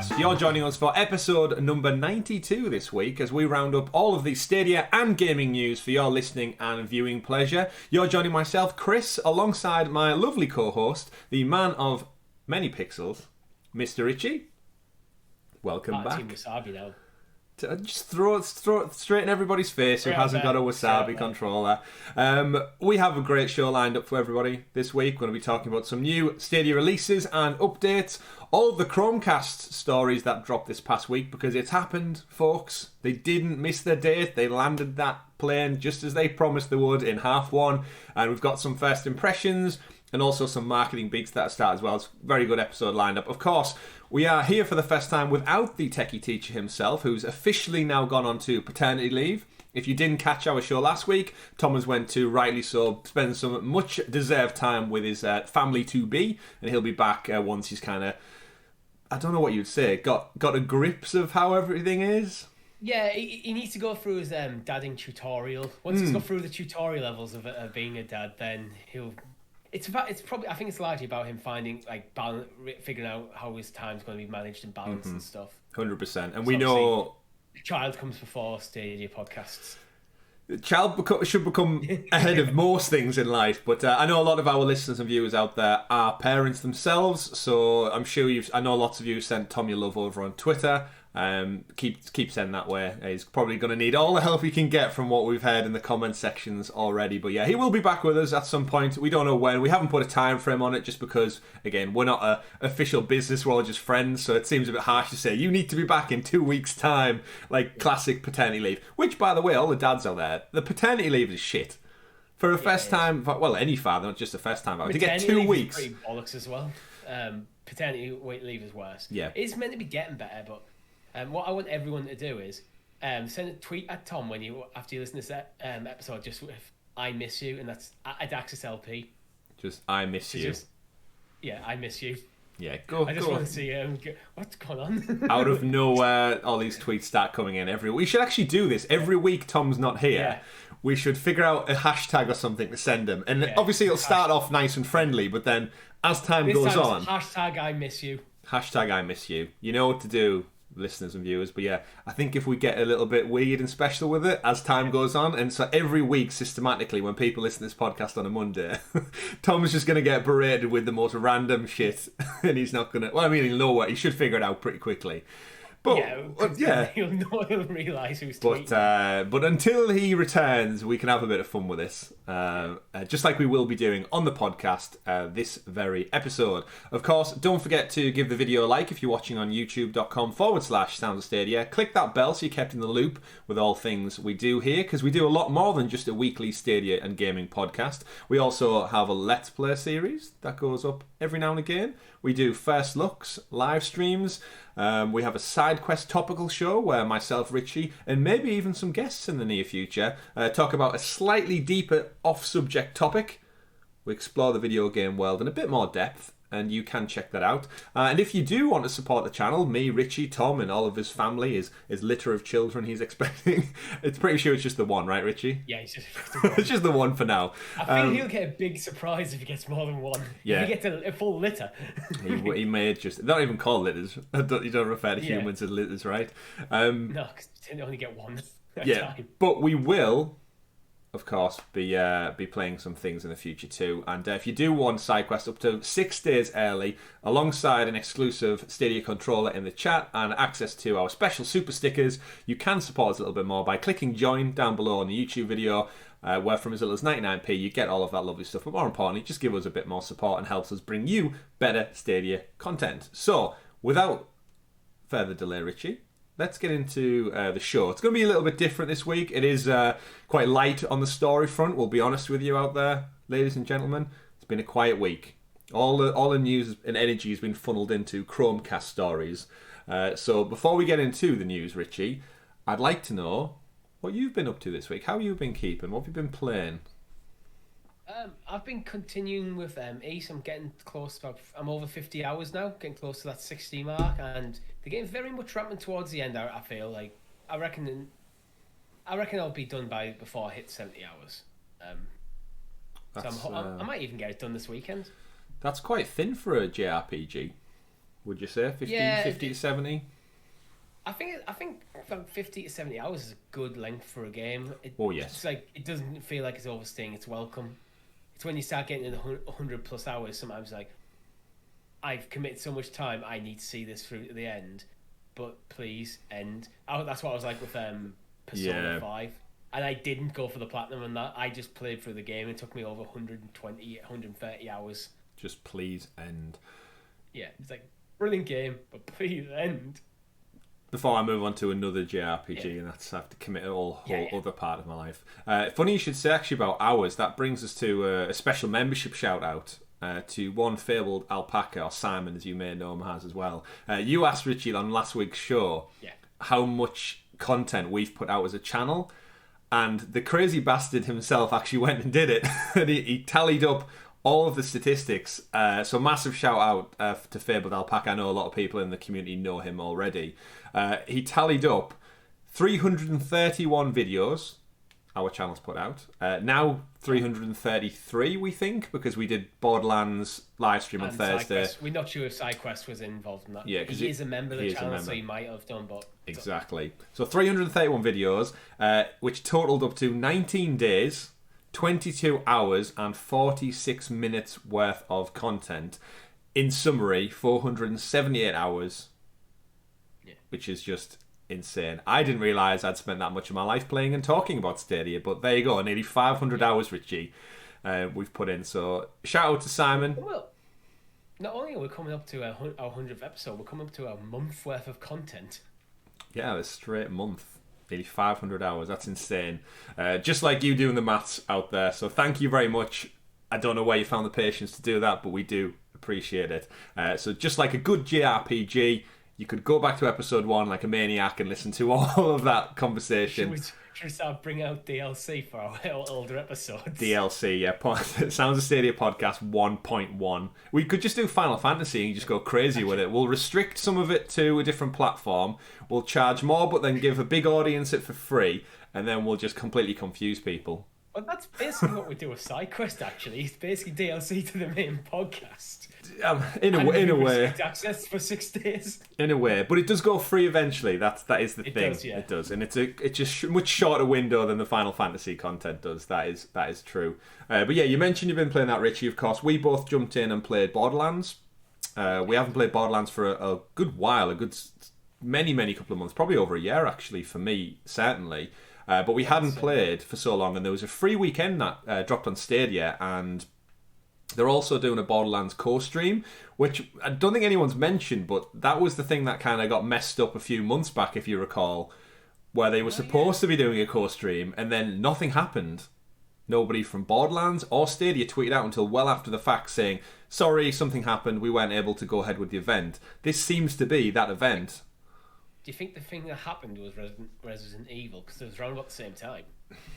Chromecast. You're joining us for episode number 92 this week as we round up all of the Stadia and gaming news for your listening and viewing pleasure. You're joining myself, Chris, alongside my lovely co-host, the man of many pixels, Mr. Richie. Welcome back. Team Wasabi now. Just throw it straight in everybody's face who hasn't got a Wasabi controller. We have a great show lined up for everybody this week. We're going to be talking about some new Stadia releases and updates. All of the Chromecast stories that dropped this past week, because it's happened, folks. They didn't miss their date. They landed that plane just as they promised they would in half one. And we've got some first impressions and also some marketing beats that start as well. It's a very good episode lined up. Of course, we are here for the first time without the techie teacher himself, who's officially now gone on to paternity leave. If you didn't catch our show last week, Thomas went to, rightly so, spend some much-deserved time with his family-to-be, and he'll be back once he's kind of, I don't know what you'd say, got a grips of how everything is. Yeah, he needs to go through his dadding tutorial. Once he's got through the tutorial levels of being a dad, then he'll... It's probably, I think it's largely about him finding, figuring out how his time's going to be managed and balanced and stuff. 100%. And we know... Child comes before Stadia podcasts. Child should become ahead of most things in life, but I know a lot of our listeners and viewers out there are parents themselves, so I'm sure I know lots of you sent Tom your love over on Twitter. Keep sending that way. He's probably going to need all the help he can get from what we've heard in the comment sections already. But yeah, he will be back with us at some point. We don't know when. We haven't put a time frame on it just because, again, we're not an official business. We're all just friends. So it seems a bit harsh to say, you need to be back in 2 weeks' time, like classic paternity leave. Which, by the way, all the dads out there, the paternity leave is shit. For a first time, well, any father, not just a first time father, to get 2 weeks. Pretty bollocks as well. Paternity leave is worse. Yeah. It's meant to be getting better, but... what I want everyone to do is send a tweet at Tom after you listen to this episode, just with "I miss you," and that's at AccessLP. Just "I miss you." I miss you. Yeah, I just want to see what's going on. Out of nowhere, all these tweets start coming in every week. We should actually do this every week. Tom's not here. Yeah. We should figure out a hashtag or something to send him, and obviously it'll start off nice and friendly, but then as time goes on, hashtag I miss you. Hashtag I miss you. You know what to do, listeners and viewers. But yeah, I think if we get a little bit weird and special with it as time goes on, and so every week systematically when people listen to this podcast on a Monday, Tom's just going to get berated with the most random shit, and he's not going to, well, I mean, he'll know what, he should figure it out pretty quickly. But he'll realise who's tweeting. But until he returns, we can have a bit of fun with this, just like we will be doing on the podcast this very episode. Of course, don't forget to give the video a like if you're watching on youtube.com/Sounds of Stadia. Click that bell so you're kept in the loop with all things we do here, because we do a lot more than just a weekly Stadia and gaming podcast. We also have a Let's Play series that goes up every now and again. We do first looks, live streams. We have a SideQuest topical show where myself, Richie, and maybe even some guests in the near future talk about a slightly deeper off-subject topic. We explore the video game world in a bit more depth, and you can check that out. And if you do want to support the channel, me, Richie, Tom, and all of his family, his litter of children he's expecting, it's pretty sure it's just the one, right, Richie? Yeah, it's just it's just the one for now. I think he'll get a big surprise if he gets more than one. Yeah. If he gets a full litter. he may just... They're not even called litters. You don't refer to humans as litters, right? No, because you only get one at a time. But we will... of course, be playing some things in the future too. And if you do want SideQuest up to 6 days early, alongside an exclusive Stadia controller in the chat and access to our special super stickers, you can support us a little bit more by clicking join down below on the YouTube video, where from as little as 99p you get all of that lovely stuff. But more importantly, just give us a bit more support and helps us bring you better Stadia content. So, without further delay, Richie, let's get into the show. It's going to be a little bit different this week. It is quite light on the story front, we'll be honest with you out there, ladies and gentlemen. It's been a quiet week. All the news and energy has been funneled into Chromecast stories. So before we get into the news, Richie, I'd like to know what you've been up to this week. How have you been keeping? What have you been playing? I've been continuing with Ace. I'm getting close. I'm over 50 hours now, getting close to that 60 mark, and the game's very much ramping towards the end. I feel like I reckon I'll be done before I hit 70 hours. So I might even get it done this weekend. That's quite thin for a JRPG. Would you say 50, Yeah, 50 to 70? I think about 50 to 70 hours is a good length for a game. Oh, yes. It's like, it doesn't feel like it's overstaying its welcome. It's when you start getting into 100 plus hours, sometimes like, I've committed so much time, I need to see this through to the end, but please end. Oh, that's what I was like with Persona 5. And I didn't go for the platinum on that. I just played through the game. It took me over 120, 130 hours. Just please end. Yeah, it's like, brilliant game, but please end. Before I move on to another JRPG, and that's I have to commit a whole other part of my life. Funny you should say actually about hours. That brings us to a special membership shout out to one fabled alpaca, or Simon, as you may know him as well. You asked Richie on last week's show how much content we've put out as a channel, and the crazy bastard himself actually went and did it. And he tallied up all of the statistics. So massive shout out to Fabled Alpaca. I know a lot of people in the community know him already. He tallied up 331 videos our channel's put out. Now 333, we think, because we did Borderlands live stream on Thursday. SideQuest. We're not sure if SideQuest was involved in that. Yeah, because he is a member of the channel, so he might have done. But exactly. So 331 videos, which totaled up to 19 days, 22 hours, and 46 minutes worth of content. In summary, 478 hours, which is just insane. I didn't realise I'd spent that much of my life playing and talking about Stadia, but there you go, nearly 500 hours, Richie, we've put in. So shout out to Simon. Well, not only are we coming up to our 100th episode, we're coming up to our month worth of content. Yeah, a straight month. Nearly 500 hours. That's insane. Just like you doing the maths out there. So thank you very much. I don't know where you found the patience to do that, but we do appreciate it. So just like a good JRPG, you could go back to episode 1 like a maniac and listen to all of that conversation. Should we start bringing out DLC for our older episodes? DLC, yeah. Sounds of Stadia podcast 1.1. We could just do Final Fantasy and just go crazy with it. We'll restrict some of it to a different platform. We'll charge more, but then give a big audience it for free, and then we'll just completely confuse people. Well, that's basically what we do with SideQuest, actually. It's basically DLC to the main podcast. In a way. Access for 6 days. In a way, but it does go free eventually. That is the thing. Does, yeah. It does, and it's a much shorter window than the Final Fantasy content does. That is true. But yeah, you mentioned you've been playing that, Richie. Of course, we both jumped in and played Borderlands. We haven't played Borderlands for a good while, many couple of months, probably over a year actually for me, certainly. But we hadn't played for so long, and there was a free weekend that dropped on Stadia, and they're also doing a Borderlands co-stream, which I don't think anyone's mentioned, but that was the thing that kind of got messed up a few months back, if you recall, where they were supposed to be doing a co-stream, and then nothing happened. Nobody from Borderlands or Stadia tweeted out until well after the fact saying, sorry, something happened, we weren't able to go ahead with the event. This seems to be that event. Do you think the thing that happened was Resident Evil? Because it was around about the same time.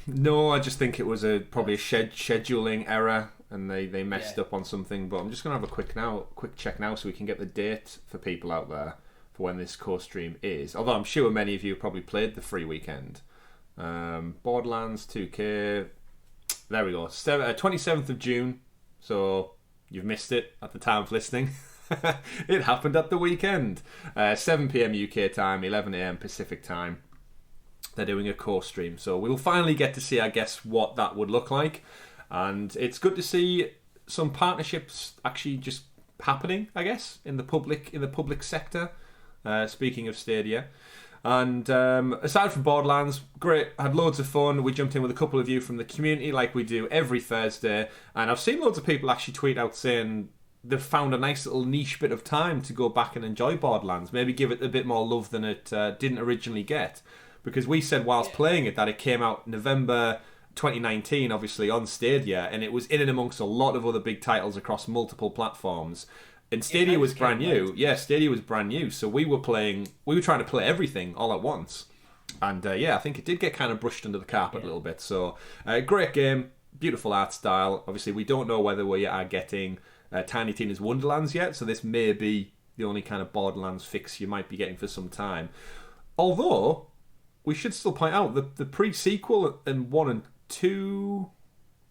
No, I just think it was probably a scheduling error, and they messed up on something. But I'm just going to have a quick check now so we can get the date for people out there for when this co-stream is. Although I'm sure many of you have probably played the free weekend. Borderlands 2K. There we go. 27th of June. So you've missed it at the time of listening. It happened at the weekend. 7 p.m. UK time, 11 a.m. Pacific time. They're doing a co-stream, so we'll finally get to see, I guess, what that would look like. And it's good to see some partnerships actually just happening, I guess, in the public sector. Speaking of Stadia. And aside from Borderlands, great, I had loads of fun. We jumped in with a couple of you from the community like we do every Thursday. And I've seen loads of people actually tweet out saying they've found a nice little niche bit of time to go back and enjoy Borderlands. Maybe give it a bit more love than it didn't originally get. Because we said whilst playing it that it came out November 2019, obviously, on Stadia, and it was in and amongst a lot of other big titles across multiple platforms. And Stadia was brand new. Yeah, Stadia was brand new. So we were trying to play everything all at once. And I think it did get kind of brushed under the carpet a little bit. So, great game, beautiful art style. Obviously, we don't know whether we are getting Tiny Tina's Wonderlands yet, so this may be the only kind of Borderlands fix you might be getting for some time. Although, we should still point out that the pre-sequel and 1 and 2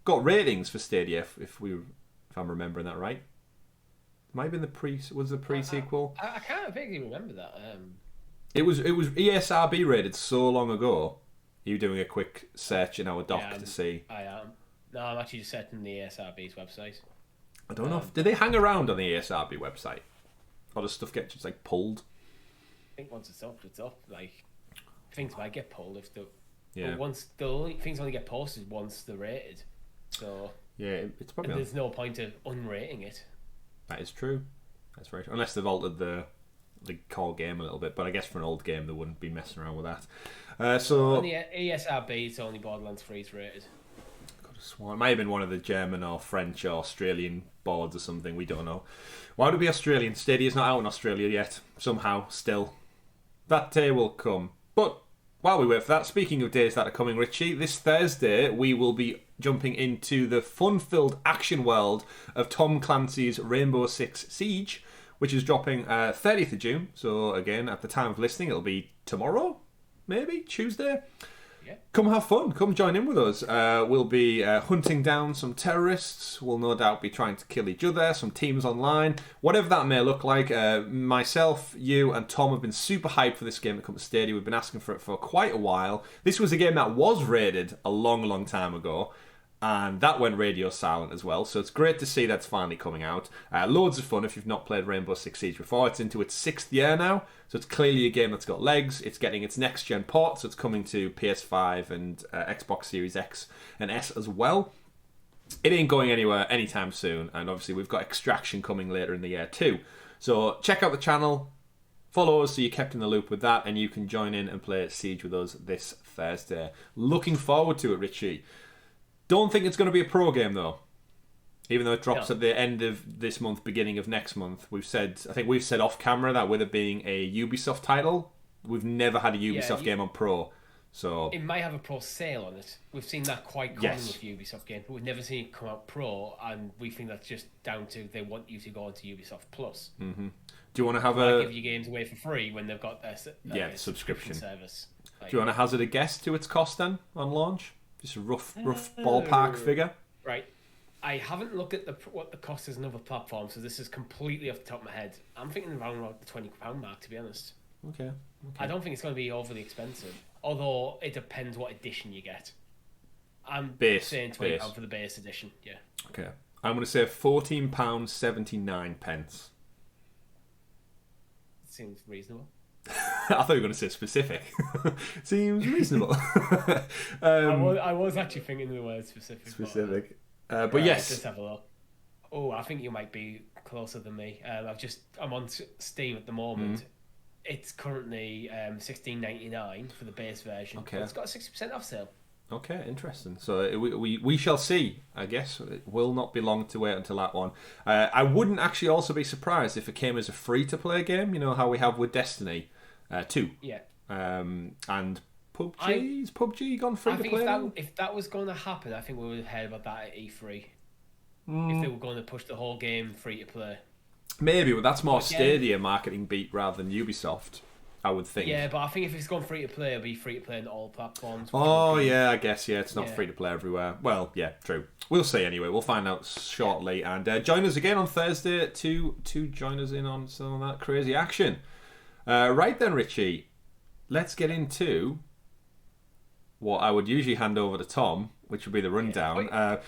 got ratings for Stadia, if I'm remembering that right. Might have been was the pre-sequel. I can't vaguely remember that. It was ESRB rated so long ago. Are you doing a quick search in our doc to see? I am. No, I'm actually just searching the ESRB's website. I don't know. Do they hang around on the ESRB website? Or does stuff get just like pulled? I think once it's up. Like, things might get pulled if the... Yeah. But things only get posted once they're rated. So... Yeah, it's probably... There's no point of unrating it. That is true. That's very true. Unless they've altered the core game a little bit. But I guess for an old game, they wouldn't be messing around with that. So... On the ESRB, it's only Borderlands 3's rated. It might have been one of the German or French or Australian boards or something. We don't know. Why would it be Australian? Stadia's not out in Australia yet. Somehow, still. That day will come. But while we wait for that, speaking of days that are coming, Richie, this Thursday we will be jumping into the fun-filled action world of Tom Clancy's Rainbow Six Siege, which is dropping 30th of June. So again, at the time of listening, it'll be tomorrow, maybe Tuesday. Come have fun. Come join in with us. We'll be hunting down some terrorists. We'll no doubt be trying to kill each other. Some teams online. Whatever that may look like. Myself, you, and Tom have been super hyped for this game to come to Stadia. We've been asking for it for quite a while. This was a game that was rated a long, long time ago. And that went radio silent as well. So it's great to see that's finally coming out. Loads of fun if you've not played Rainbow Six Siege before. It's into its 6th year now. So it's clearly a game that's got legs. It's getting its next-gen port. So it's coming to PS5 and Xbox Series X and S as well. It ain't going anywhere anytime soon. And obviously we've got Extraction coming later in the year too. So check out the channel. Follow us so you're kept in the loop with that. And you can join in and play Siege with us this Thursday. Looking forward to it, Richie. Don't think it's going to be a pro game though, even though it drops at the end of this month, beginning of next month. I think we've said off camera that with it being a Ubisoft title, we've never had a Ubisoft game on pro. So it might have a pro sale on it. We've seen that quite common with Ubisoft games, but we've never seen it come out pro, and we think that's just down to they want you to go onto Ubisoft Plus. Mm-hmm. Do you want to have give you games away for free when they've got their subscription service? Do you want to hazard a guess to its cost then on launch? Just a rough ballpark figure. Right. I haven't looked at what the cost is on other platforms, so this is completely off the top of my head. I'm thinking around about the £20 mark, to be honest. Okay. I don't think it's going to be overly expensive, although it depends what edition you get. I'm saying £20 for the base edition, yeah. Okay. I'm going to say £14.79. Seems reasonable. I thought you were going to say specific. Seems reasonable. I was actually thinking the word specific. But right, yes. Let's have a look. Oh, I think you might be closer than me. I'm on Steam at the moment. It's currently $16.99 for the base version. Okay. It's got a 60% off sale. Okay, interesting. So we shall see, I guess. It will not be long to wait until that one. I wouldn't actually also be surprised if it came as a free-to-play game, you know, how we have with Destiny 2. Yeah. And PUBG? Is PUBG gone free-to-play? If that was going to happen, I think we would have heard about that at E3. If they were going to push the whole game free-to-play. Maybe, but that's more Stadia marketing beat rather than Ubisoft. I would think. Yeah, but I think if it's gone free to play, it'll be free to play on all platforms. Oh, yeah, I guess, it's not free to play everywhere. Well, yeah, true. We'll see anyway. We'll find out shortly. And join us again on Thursday to join us in on some of that crazy action. Right then, Richie, let's get into what I would usually hand over to Tom, which would be the rundown.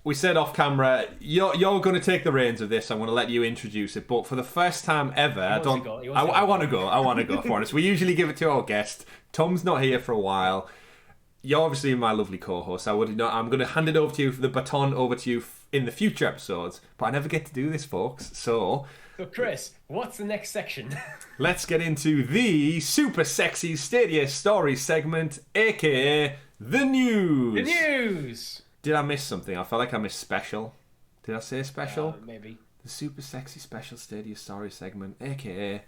We said off camera, you're going to take the reins of this. I'm going to let you introduce it. But for the first time ever, I want to go for it. We usually give it to our guest. Tom's not here for a while. You're obviously my lovely co-host. I'm going to hand it over to you, the baton over to you in the future episodes. But I never get to do this, folks. So Chris, what's the next section? Let's get into the super sexy Stadia story segment, aka the news. The news. Did I miss something? I felt like I missed special. Did I say special? Maybe. The super sexy special Stadia story segment, aka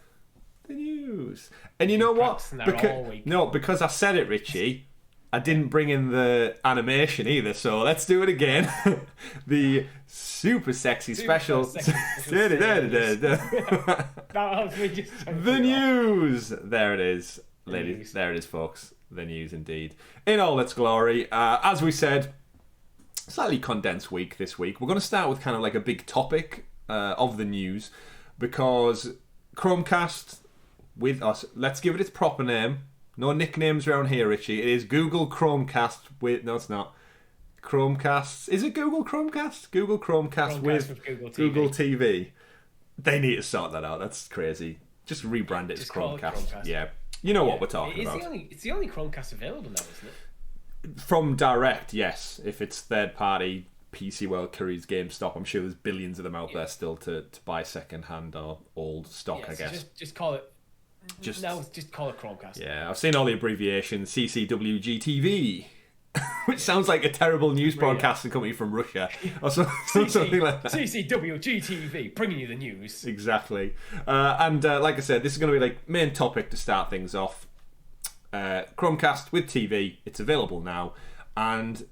the news. And you know what? Because I said it, Richie, I didn't bring in the animation either, so let's do it again. The super sexy special. The news. There it is, ladies. There it is, folks. The news indeed. In all its glory. As we said, slightly condensed week this week. We're going to start with kind of like a big topic of the news, because Chromecast with us, let's give it its proper name. No nicknames around here, Richie. It is Google Chromecast with... No, it's not. Chromecast. Is it Google Chromecast? Google Chromecast with Google TV. They need to sort that out. That's crazy. Just rebrand it as Chromecast. Yeah. You know what we're talking about. It's the only Chromecast available now, isn't it? From direct, yes. If it's third party, PC World, Curry's, GameStop, I'm sure there's billions of them out there still to buy second hand or old stock, I guess. Just call it... Just call it Chromecast. Yeah, I've seen all the abbreviations. CCWGTV. Which sounds like a terrible news broadcasting company from Russia or something like that. CCWGTV, bringing you the news. Exactly. And like I said, this is going to be like main topic to start things off. Chromecast with TV. It's available now. And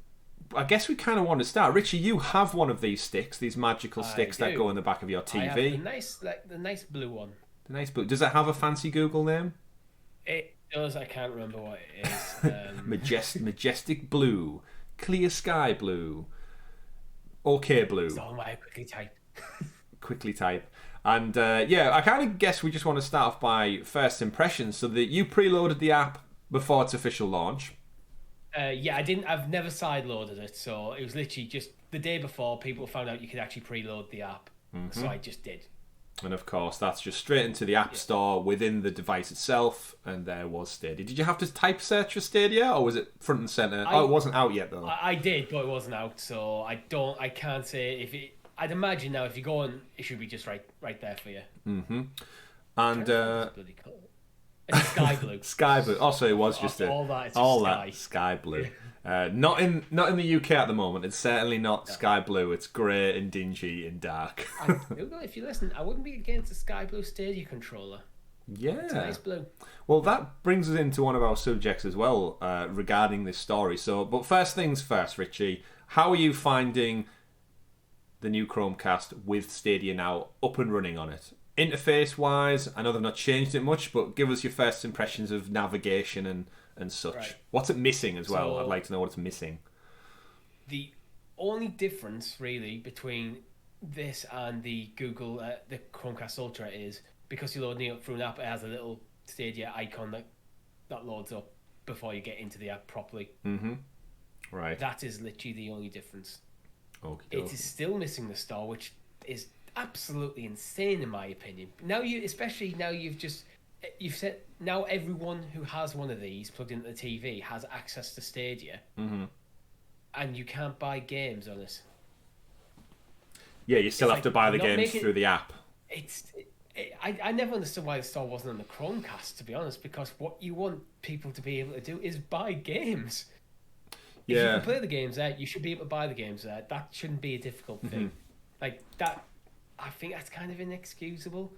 I guess we kind of want to start. Richie, you have one of these sticks, these magical sticks that go in the back of your TV. I have the nice blue one. The nice blue. Does it have a fancy Google name? It does. I can't remember what it is. Majestic blue, clear sky blue, okay blue. So I quickly type. Quickly type. And I kind of guess we just want to start off by first impressions. So that you preloaded the app before its official launch. Yeah, I didn't. I've never sideloaded it, so it was literally just the day before people found out you could actually preload the app. So I just did. And of course, that's just straight into the App Store within the device itself, and there was Stadia. Did you have to type search for Stadia, or was it front and center? It wasn't out yet though. I did, but it wasn't out, so I can't say if it. I'd imagine now if you go on, it should be just right there for you. Mm-hmm. And it's sky blue. Sky blue. Also, it was just all that. It's just that sky blue. Not in the UK at the moment. It's certainly not sky blue. It's grey and dingy and dark. If you listen, I wouldn't be against a sky blue Stadia controller. Yeah, it's a nice blue. Well, that brings us into one of our subjects as well regarding this story. So, but first things first, Richie. How are you finding the new Chromecast with Stadia now up and running on it? Interface-wise, I know they've not changed it much, but give us your first impressions of navigation and such. Right. What's it missing as well? I'd like to know what it's missing. The only difference, really, between this and the Google, the Chromecast Ultra is because you're loading it up through an app, it has a little Stadia icon that loads up before you get into the app properly. Mm-hmm. Right. That is literally the only difference. Okay. It is still missing the store, which is absolutely insane in my opinion. Especially now you've said now everyone who has one of these plugged into the TV has access to Stadia, and you can't buy games on it. Yeah, you still have to buy the games through the app. I never understood why the store wasn't on the Chromecast, to be honest, because what you want people to be able to do is buy games. If you can play the games there, you should be able to buy the games there. That shouldn't be a difficult thing. Like that, I think that's kind of inexcusable.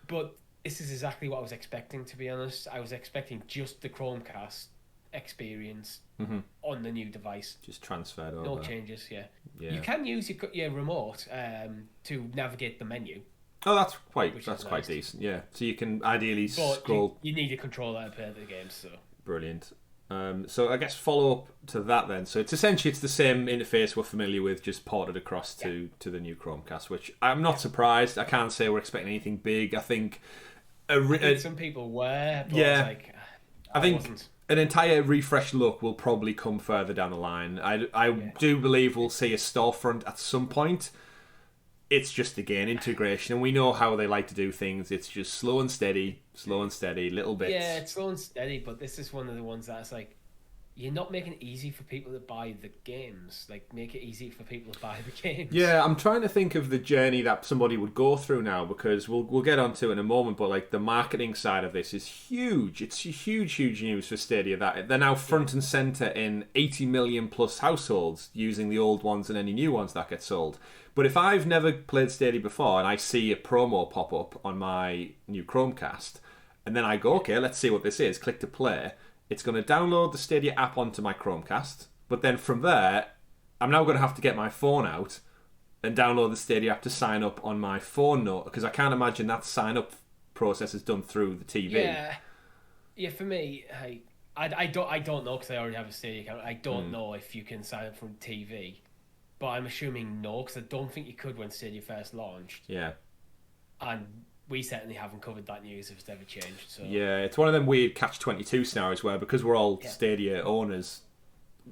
But this is exactly what I was expecting, to be honest. I was expecting just the Chromecast experience on the new device. Just transferred over. No changes, yeah. You can use your remote to navigate the menu. Oh, that's quite decent, yeah. So you can ideally scroll... You need a controller to play the games, so... Brilliant. So I guess follow up to that then. So it's essentially the same interface we're familiar with, just ported across to the new Chromecast, which I'm not surprised. I can't say we're expecting anything big. I think some people were, but I think wasn't. An entire refresh look will probably come further down the line. I do believe we'll see a storefront at some point. It's just, again, integration, and we know how they like to do things. It's just slow and steady, little bits. Yeah, it's slow and steady, but this is one of the ones that's like, you're not making it easy for people to buy the games. Like, make it easy for people to buy the games. Yeah, I'm trying to think of the journey that somebody would go through now, because we'll get onto it in a moment, but like the marketing side of this is huge. It's huge news for Stadia that they're now front and center in 80 million plus households using the old ones and any new ones that get sold. But if I've never played Stadia before and I see a promo pop up on my new Chromecast, and then I go, okay, let's see what this is, click to play, it's going to download the Stadia app onto my Chromecast, but then from there, I'm now going to have to get my phone out and download the Stadia app to sign up on my phone note, because I can't imagine that sign-up process is done through the TV. Yeah, for me, I don't know, because I already have a Stadia account. I don't know if you can sign up from TV. but I'm assuming no, because I don't think you could when Stadia first launched. Yeah. And we certainly haven't covered that news if it's ever changed. So Yeah, it's one of them weird catch-22 scenarios where, because we're all Stadia owners,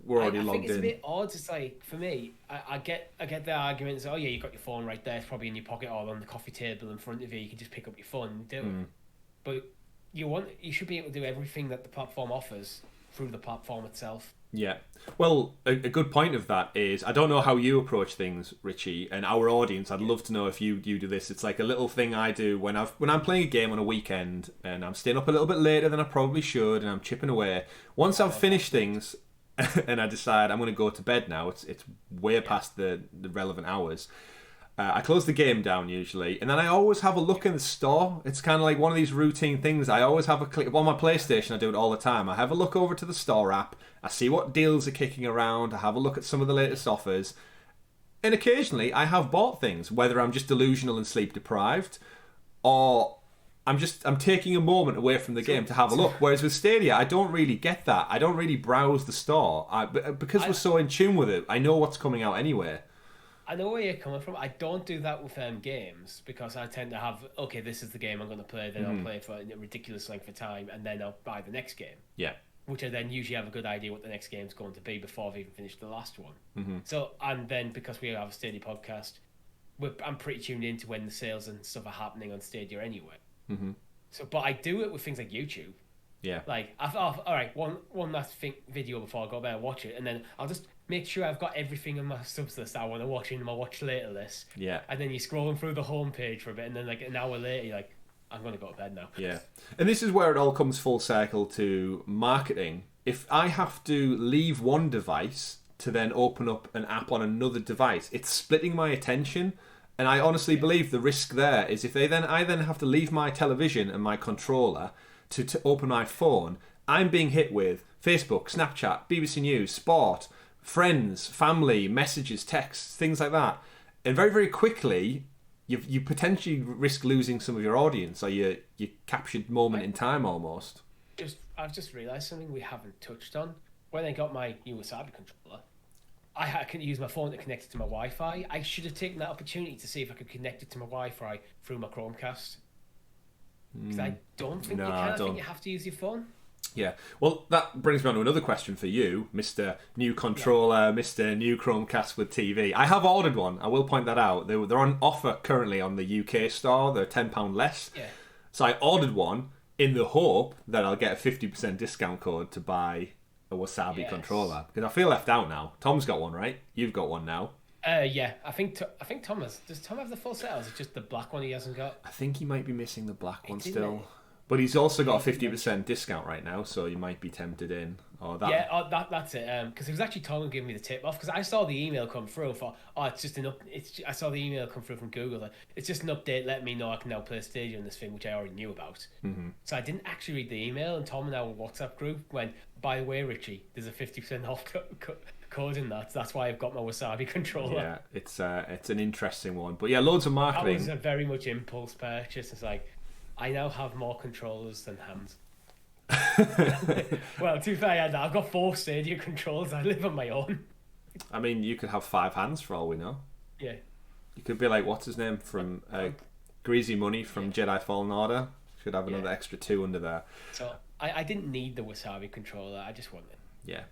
we're already logged in. I think it's a bit odd. It's like, for me, I get the arguments. Oh yeah, you got your phone right there. It's probably in your pocket or on the coffee table in front of you. You can just pick up your phone and do it. But you should be able to do everything that the platform offers through the platform itself. Yeah. Well, a good point of that is, I don't know how you approach things, Richie, and our audience. I'd love to know if you do this. It's like a little thing I do when I'm playing a game on a weekend and I'm staying up a little bit later than I probably should, and I'm chipping away. Once I've finished things and I decide I'm going to go to bed now, it's way past the relevant hours. I close the game down usually, and then I always have a look in the store. It's kind of like one of these routine things. I always have a click on my PlayStation. I do it all the time. I have a look over to the store app. I see what deals are kicking around. I have a look at some of the latest offers, and occasionally I have bought things, whether I'm just delusional and sleep deprived, or I'm taking a moment away from the game to have a look. Whereas with Stadia, I don't really get that. I don't really browse the store because we're so in tune with it. I know what's coming out anyway. I know where you're coming from. I don't do that with games because I tend to have, okay, this is the game I'm going to play, then I'll play for a ridiculous length of time, and then I'll buy the next game. Yeah. Which I then usually have a good idea what the next game's going to be before I've even finished the last one. So, and then because we have a Stadia podcast, I'm pretty tuned into when the sales and stuff are happening on Stadia anyway. So, but I do it with things like YouTube. Yeah. Like, I thought, all right, one last video before I go there and watch it, and then I'll just make sure I've got everything on my subs list I want to watch in my watch later list. Yeah. And then you're scrolling through the homepage for a bit, and then like an hour later, you're like, I'm going to go to bed now. Yeah. And this is where it all comes full circle to marketing. If I have to leave one device to then open up an app on another device, it's splitting my attention. And I honestly believe the risk there is if I then have to leave my television and my controller to open my phone, I'm being hit with Facebook, Snapchat, BBC News, sport, friends, family, messages, texts, things like that. And very, very quickly, you potentially risk losing some of your audience, or your captured moment in time almost. I've just realised something we haven't touched on. When I got my USB controller, I couldn't use my phone to connect it to my Wi-Fi. I should have taken that opportunity to see if I could connect it to my Wi-Fi through my Chromecast. Because I don't think you can. I think you have to use your phone. Yeah. Well, that brings me on to another question for you, Mr. New Controller, Mr. New Chromecast with TV. I have ordered one. I will point that out. They're on offer currently on the UK store. They're £10 less. Yeah. So I ordered one in the hope that I'll get a 50% discount code to buy a Wasabi controller. Because I feel left out now. Tom's got one, right? You've got one now. Yeah, I think Tom has. Does Tom have the full set, or is it just the black one he hasn't got? I think he might be missing the black one still. But he's also got a 50% discount right now, so you might be tempted in. Or that. Yeah, that's it. Because it was actually Tom who gave me the tip off. Because I saw the email come through. I saw the email come through from Google. Like, it's just an update letting me know I can now play Stadia on this thing, which I already knew about. So I didn't actually read the email. And Tom in our WhatsApp group went, by the way, Richie, there's a 50% off code in that. That's why I've got my Wasabi controller. Yeah, it's an interesting one. But yeah, loads of marketing. That was a very much impulse purchase. It's like, I now have more controllers than hands. Well, to be fair, I've got 4 Stadia controllers. I live on my own. I mean, you could have 5 hands for all we know. Yeah. You could be like, what's his name from Greasy Money from Jedi Fallen Order. Should have another extra 2 under there. So I didn't need the Wasabi controller. I just wanted. Yeah,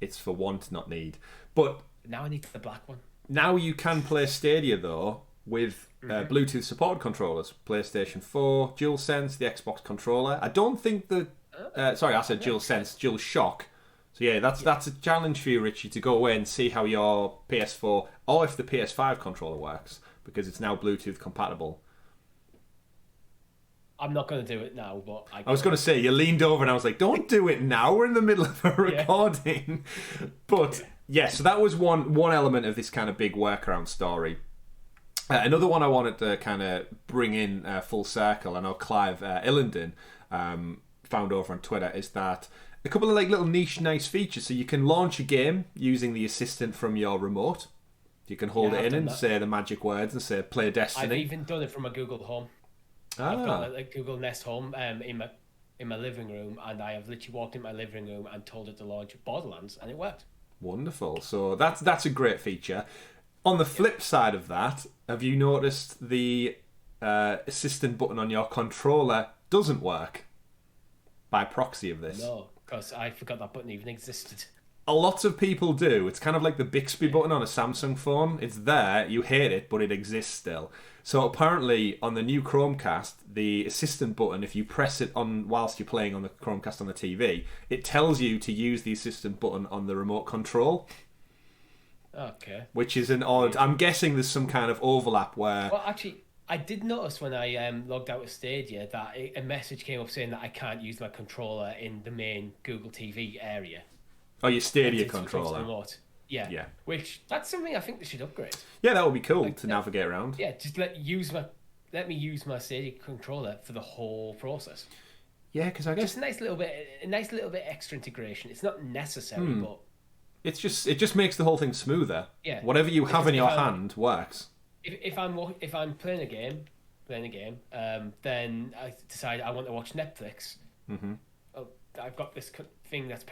it's for want, not need. But now I need the black one. Now you can play Stadia though with Bluetooth supported controllers. PlayStation 4, DualSense, the Xbox controller. I don't think the sorry, I said DualSense, DualShock. So yeah, that's a challenge for you, Richie, to go away and see how your PS4 or if the PS5 controller works, because it's now Bluetooth compatible. I'm not going to do it now, but I was going to say, you leaned over and I was like, don't do it now. We're in the middle of a recording. But yeah, so that was one element of this kind of big workaround story. Another one I wanted to kind of bring in full circle, I know Clive Illenden found over on Twitter, is that a couple of like little niche nice features. So you can launch a game using the assistant from your remote. You can hold it in and say the magic words and say play Destiny. I've even done it from a Google Home. I've got a Google Nest Home in my living room, and I have literally walked in my living room and told it to launch Borderlands, and it worked. Wonderful. So that's a great feature. On the flip side of that, have you noticed the assistant button on your controller doesn't work by proxy of this? No, because I forgot that button even existed. A lot of people do. It's kind of like the Bixby button on a Samsung phone. It's there, you hate it, but it exists still. So apparently on the new Chromecast, the assistant button, if you press it on whilst you're playing on the Chromecast on the TV, it tells you to use the assistant button on the remote control. Okay. Which is an odd... I'm guessing there's some kind of overlap where... Well, actually, I did notice when I logged out of Stadia that a message came up saying that I can't use my controller in the main Google TV area. Oh, your Stadia controller. Yeah. Which, that's something I think they should upgrade. Yeah, that would be cool to navigate around. Yeah, just let me use my Stadia controller for the whole process. Yeah, because I guess... Just a nice little bit extra integration. It's not necessary, but... it just makes the whole thing smoother. Yeah. Whatever you have in your hand works. If I'm playing a game, then I decide I want to watch Netflix. Mm-hmm. I've got this thing that's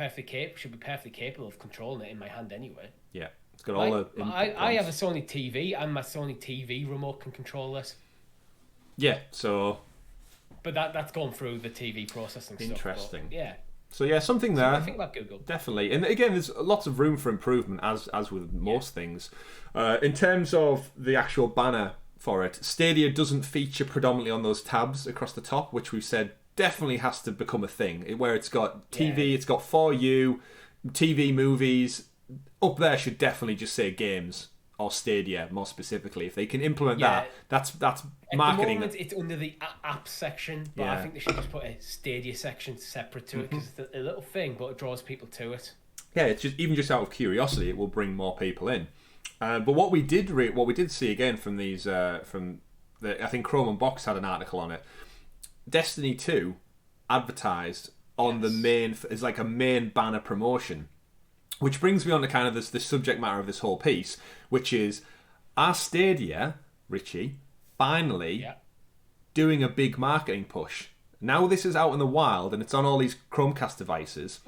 should be perfectly capable of controlling it in my hand anyway. Yeah, it's got all the. I have a Sony TV, and my Sony TV remote can control this. Yeah, so. But that's going through the TV processing stuff. Interesting. Yeah. So yeah, something there. I think about Google. Definitely, and again, there's lots of room for improvement as with most things. In terms of the actual banner for it, Stadia doesn't feature predominantly on those tabs across the top, which we've said definitely has to become a thing, where it's got TV, it's got For You, TV, movies. Up there should definitely just say games or Stadia, more specifically. If they can implement that, that's marketing. At the moment, it's under the app section, but I think they should just put a Stadia section separate to it, because it's a little thing, but it draws people to it. Yeah, it's just out of curiosity, it will bring more people in. But what we did see again from these, I think Chrome and Box had an article on it. Destiny 2 advertised on the main, as like a main banner promotion, which brings me on to kind of the subject matter of this whole piece, which is, are Stadia, Richie, finally doing a big marketing push? Now this is out in the wild and it's on all these Chromecast devices.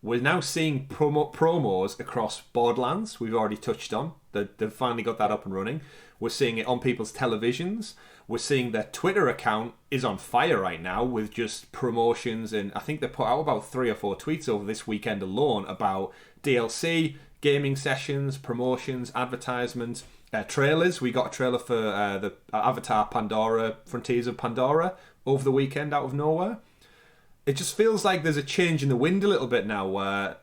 We're now seeing promos across Borderlands, we've already touched on. They've finally got that up and running. We're seeing it on people's televisions. We're seeing their Twitter account is on fire right now with just promotions, and I think they put out about 3 or 4 tweets over this weekend alone about DLC, gaming sessions, promotions, advertisements, trailers. We got a trailer for the Avatar Pandora, Frontiers of Pandora over the weekend out of nowhere. It just feels like there's a change in the wind a little bit now, where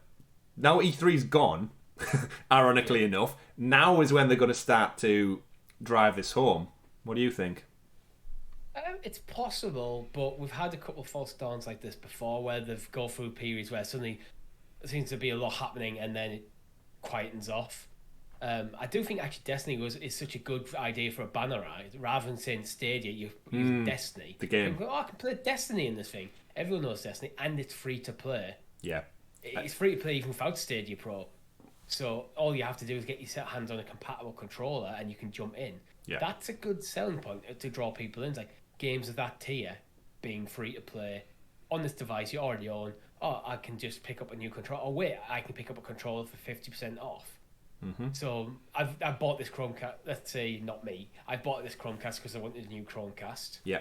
now E3's gone, ironically enough, now is when they're going to start to drive this home. What do you think? It's possible, but we've had a couple of false dawns like this before, where they've gone through periods where suddenly there seems to be a lot happening and then it quietens off. I do think actually Destiny is such a good idea for a banner, right? Rather than saying Stadia, you use Destiny. The game. Go, I can play Destiny in this thing. Everyone knows Destiny, and it's free to play. Yeah. It's free to play even without Stadia Pro. So all you have to do is get your hands on a compatible controller and you can jump in. Yeah. That's a good selling point to draw people in. It's like games of that tier being free to play on this device you already own. Oh, I can just pick up a new controller. Oh, wait, I can pick up a controller for 50% off. Mm-hmm. So I bought this Chromecast. Let's say not me. I bought this Chromecast because I wanted a new Chromecast. Yeah.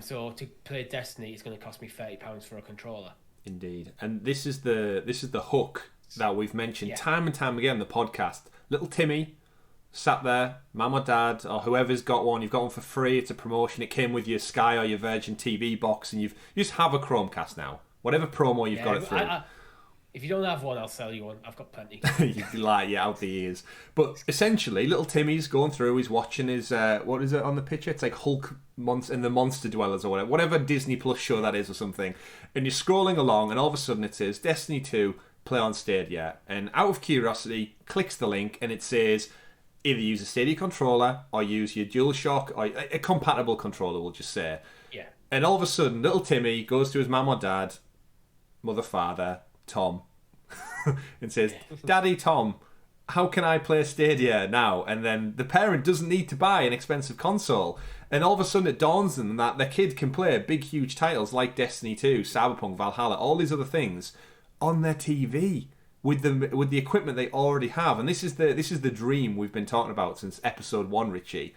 So to play Destiny, it's going to cost me £30 for a controller. Indeed, and this is the hook that we've mentioned time and time again in the podcast. Little Timmy sat there, mum or dad or whoever's got one. You've got one for free. It's a promotion. It came with your Sky or your Virgin TV box, and you just have a Chromecast now. Whatever promo you've got it through. If you don't have one, I'll sell you one. I've got plenty. You lie, out the ears. But essentially, little Timmy's going through. He's watching his what is it on the picture? It's like Hulk and the Monster Dwellers or whatever Disney Plus show that is or something. And you're scrolling along, and all of a sudden it says Destiny 2 play on Stadia. And out of curiosity, clicks the link, and it says either use a Stadia controller or use your DualShock or a compatible controller. We'll just say. Yeah. And all of a sudden, little Timmy goes to his mum or dad, mother, father, Tom, and says, Daddy Tom, how can I play Stadia now? And then the parent doesn't need to buy an expensive console. And all of a sudden it dawns on them that their kid can play big, huge titles like Destiny 2, Cyberpunk, Valhalla, all these other things on their TV. with the equipment they already have. And this is the dream we've been talking about since episode 1, Richie.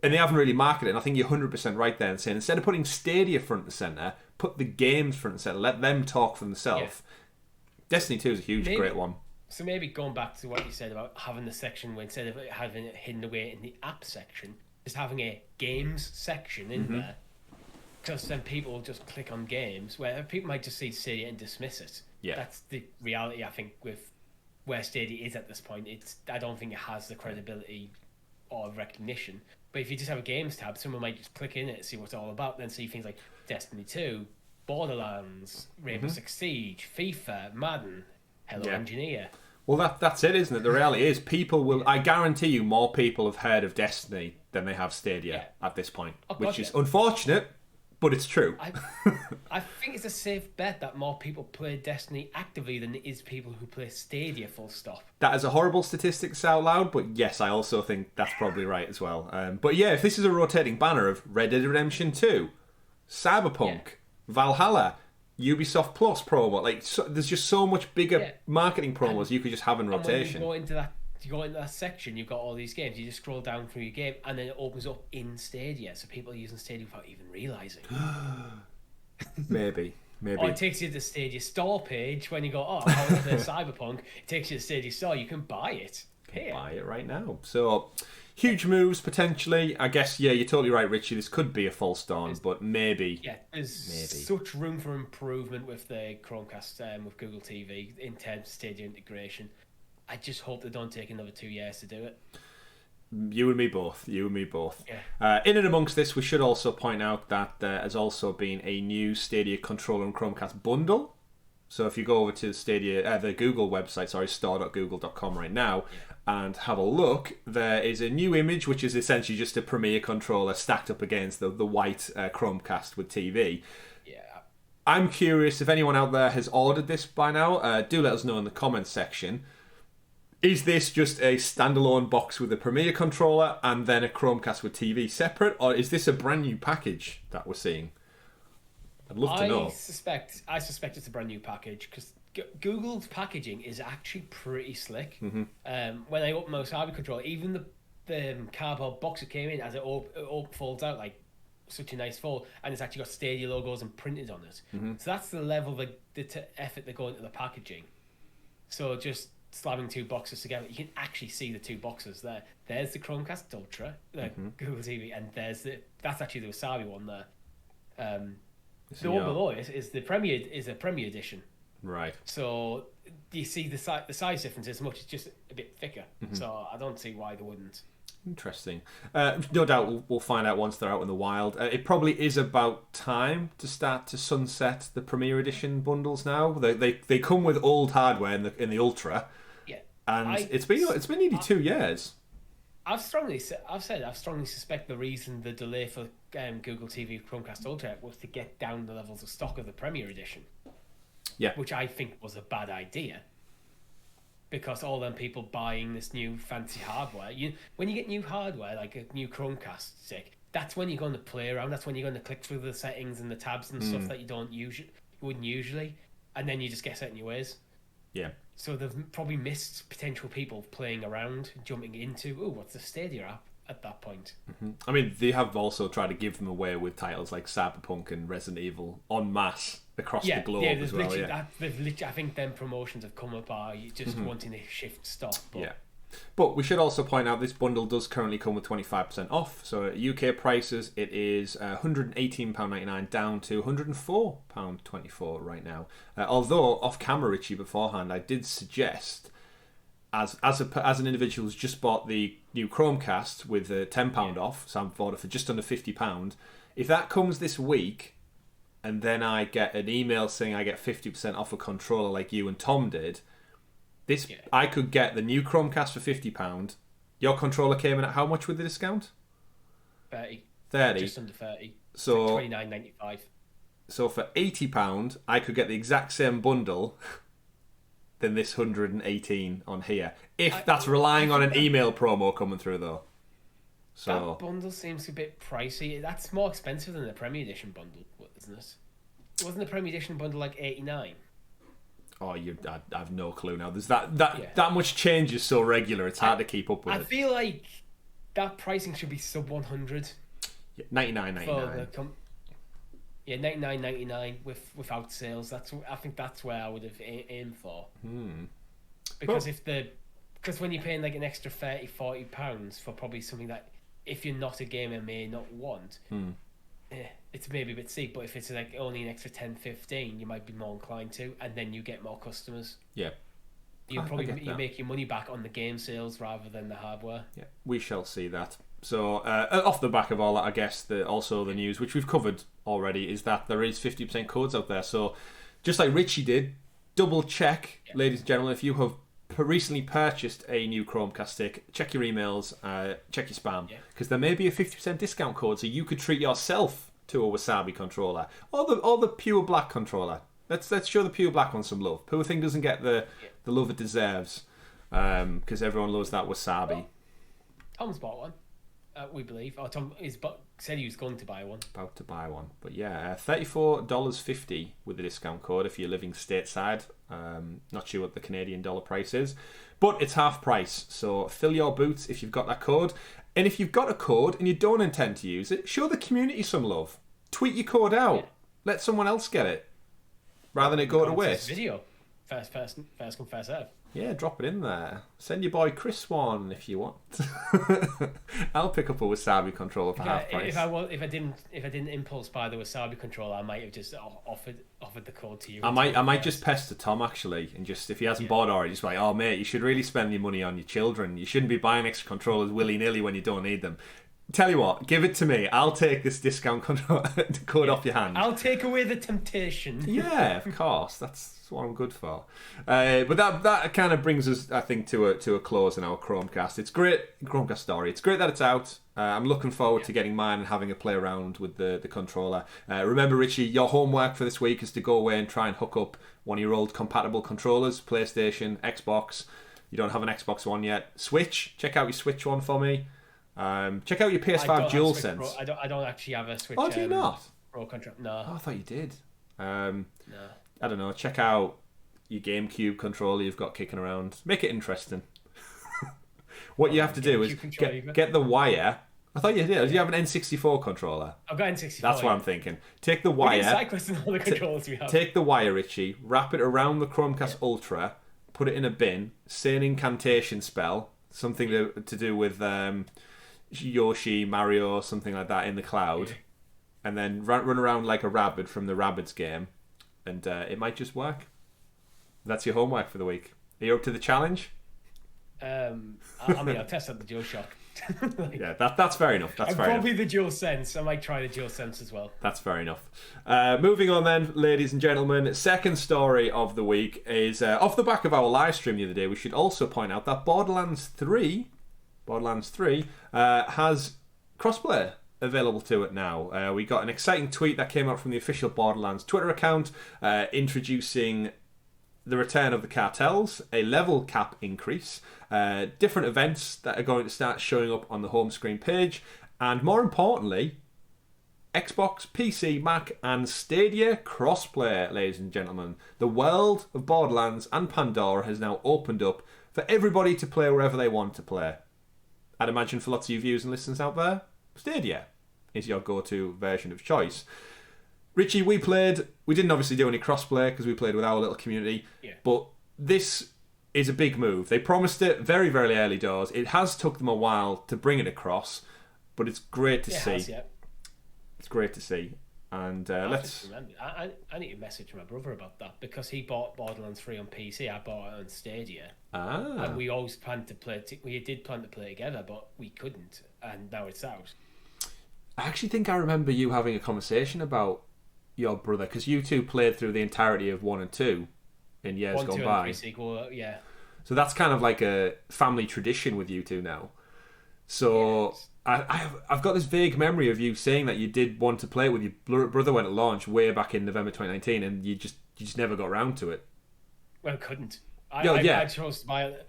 And they haven't really marketed it. And I think you're 100% right there in saying, instead of putting Stadia front and centre, put the games front and centre. Let them talk for themselves. Yeah. Destiny 2 is a great one. So maybe going back to what you said about having the section where instead of having it hidden away in the app section, just having a games section in there. Because then people will just click on games, where people might just see Stadia and dismiss it. Yeah. That's the reality, I think, with where Stadia is at this point. I don't think it has the credibility or recognition. But if you just have a games tab, someone might just click in it and see what it's all about, then see things like Destiny 2, Borderlands, Rainbow Six Siege, FIFA, Madden, Hello Engineer. Well, that's it, isn't it? The reality is people will... I guarantee you more people have heard of Destiny than they have Stadia at this point, which is unfortunate, but it's true. I think it's a safe bet that more people play Destiny actively than it is people who play Stadia, full stop. That is a horrible statistic to say out loud, but yes, I also think that's probably right as well. But yeah, if this is a rotating banner of Red Dead Redemption 2, Cyberpunk, Valhalla, Ubisoft Plus promo, there's just so much bigger marketing promos you could just have in rotation. When you go into that section, you've got all these games. You just scroll down through your game, and then it opens up in Stadia, so people are using Stadia without even realising. Maybe. Or it takes you to the Stadia store page when you go, I want to play Cyberpunk. It takes you to the Stadia store. You can buy it. Buy it right now. So, huge moves potentially. I guess, you're totally right, Richie. This could be a false dawn, but maybe. Yeah, there's such room for improvement with the Chromecast, with Google TV in terms of Stadia integration. I just hope they don't take another 2 years to do it. You and me both. Yeah. In and amongst this, we should also point out that there has also been a new Stadia controller and Chromecast bundle. So if you go over to the Google website, store.google.com right now, and have a look, there is a new image, which is essentially just a Premier controller stacked up against the white Chromecast with TV. Yeah. I'm curious if anyone out there has ordered this by now. Do let us know in the comments section. Is this just a standalone box with a Premier controller and then a Chromecast with TV separate, or is this a brand new package that we're seeing? I'd love to know. I suspect it's a brand new package because Google's packaging is actually pretty slick. When I open my Sabi controller, even the cardboard box it came in, as it folds out like such a nice fold, and it's actually got Stadia logos and printed on it. So that's the level of the effort they go into the packaging. So just slamming two boxes together, you can actually see the two boxes there. There's the Chromecast Ultra, Google TV, and that's actually the Wasabi one there. The one below it is a Premier edition. Right. So you see the size difference is much. It's just a bit thicker. So I don't see why they wouldn't. Interesting. No doubt we'll find out once they're out in the wild. It probably is about time to start to sunset the Premier Edition bundles now. They come with old hardware in the Ultra. Yeah. And it's been nearly 2 years. I've strongly suspect the reason the delay for Google TV Chromecast Ultra was to get down the levels of stock of the Premier Edition. Yeah. Which I think was a bad idea. Because all them people buying this new fancy hardware, when you get new hardware, like a new Chromecast stick, that's when you're going to play around. That's when you're going to click through the settings and the tabs and stuff that you wouldn't usually, and then you just get set in your ways. Yeah. So they've probably missed potential people playing around, jumping into, what's the Stadia app at that point? I mean, they have also tried to give them away with titles like Cyberpunk and Resident Evil en masse across the globe as well. I think them promotions have come up by just wanting to shift stock. But we should also point out this bundle does currently come with 25% off. So at UK prices, it is £118.99 down to £104.24 right now. Although off camera, Richie, beforehand, I did suggest, as an individual who's just bought the new Chromecast with £10 off, so I've bought it for just under £50. If that comes this week, and then I get an email saying I get 50% off a controller like you and Tom did, I could get the new Chromecast for £50. Your controller came in at how much with the discount? 30. Just under 30. So like $29.95. So for £80, I could get the exact same bundle than this 118 on here. If that's relying on an email promo coming through, though. So that bundle seems a bit pricey. That's more expensive than the Premier Edition bundle, isn't it? Wasn't the Premier Edition bundle like $89? Oh, I have no clue now. There's that much change is so regular. It's hard to keep up with. I feel like that pricing should be sub 100. Yeah, 99.99. Yeah, 99.99 without sales. I think that's where I would have aimed for. Because because when you're paying like an extra £30-40 for probably something that if you're not a gamer may not want, it's maybe a bit steep. But if it's like only an extra 10-15, you might be more inclined to, and then you get more customers. Yeah. You make your money back on the game sales rather than the hardware. Yeah, we shall see that. So off the back of all that, I guess also the news, which we've covered already, is that there is 50% codes out there. So just like Richie did, double check, ladies and gentlemen, if you have recently purchased a new Chromecast stick, check your emails, check your spam, because there may be a 50% discount code, so you could treat yourself to a Wasabi controller or the pure black controller. Let's show the pure black one some love. Pure thing doesn't get the love it deserves, because everyone loves that Wasabi. Well, Tom's bought one. We believe. Oh, Tom said he was going to buy one. About to buy one. But yeah, $34.50 with the discount code if you're living stateside. Not sure what the Canadian dollar price is. But it's half price. So fill your boots if you've got that code. And if you've got a code and you don't intend to use it, show the community some love. Tweet your code out. Yeah. Let someone else get it. Rather than it go to waste. Video. First come, first serve. Yeah, drop it in there. Send your boy Chris one if you want. I'll pick up a Wasabi controller for half price. If I didn't impulse buy the Wasabi controller, I might have just offered the code to you. I might just pester Tom actually, and just if he hasn't bought already, just be like, oh mate, you should really spend your money on your children. You shouldn't be buying extra controllers willy nilly when you don't need them. Tell you what, give it to me. I'll take this discount code off your hand. I'll take away the temptation. Yeah, of course. That's what I'm good for. But that kind of brings us, I think, to a close in our Chromecast. It's great, Chromecast story. It's great that it's out. I'm looking forward to getting mine and having a play around with the controller. Remember, Richie, your homework for this week is to go away and try and hook up one of your old compatible controllers, PlayStation, Xbox. You don't have an Xbox One yet. Switch. Check out your Switch one for me. Check out your PS5 DualSense. I don't actually have a Switch. Oh, do you not? Pro contract. No. Oh, I thought you did. No. I don't know. Check out your GameCube controller you've got kicking around. Make it interesting. What you have to do is get the wire. I thought you did. Do you have an N64 controller? I've got N64. That's what I'm thinking. Take the wire. SideQuest and all the controllers we have. Take the wire, Richie. Wrap it around the Chromecast Ultra. Put it in a bin. Say an incantation spell. Something to do with Yoshi, Mario, something like that in the cloud, and then run around like a rabbit from the Rabbids game, and it might just work. That's your homework for the week. Are you up to the challenge? I'll test out the DualShock. Yeah, that's fair enough. Probably the DualSense. I might try the DualSense as well. That's fair enough. Moving on then, ladies and gentlemen. Second story of the week is off the back of our live stream the other day. We should also point out that Borderlands 3 has crossplay available to it now. We got an exciting tweet that came out from the official Borderlands Twitter account introducing the return of the cartels, a level cap increase, different events that are going to start showing up on the home screen page, and more importantly, Xbox, PC, Mac, and Stadia crossplay, ladies and gentlemen. The world of Borderlands and Pandora has now opened up for everybody to play wherever they want to play. I'd imagine for lots of you viewers and listeners out there, Stadia is your go-to version of choice. Richie, we didn't obviously do any crossplay because we played with our little community, but this is a big move. They promised it very, very early doors. It has took them a while to bring it across, but it's great to see. It's great to see. And let's... I need to message my brother about that because he bought Borderlands 3 on PC. I bought it on Stadia. And we always planned to play... We did plan to play together, but we couldn't. And now it's out. I actually think I remember you having a conversation about your brother because you two played through the entirety of 1 and 2 in years gone by. 1, 2, and 3 sequel, yeah. So that's kind of like a family tradition with you two now. So... I've got this vague memory of you saying that you did want to play it with your brother when it launched way back in November 2019, and you just never got around to it. Well, couldn't. I chose to buy it.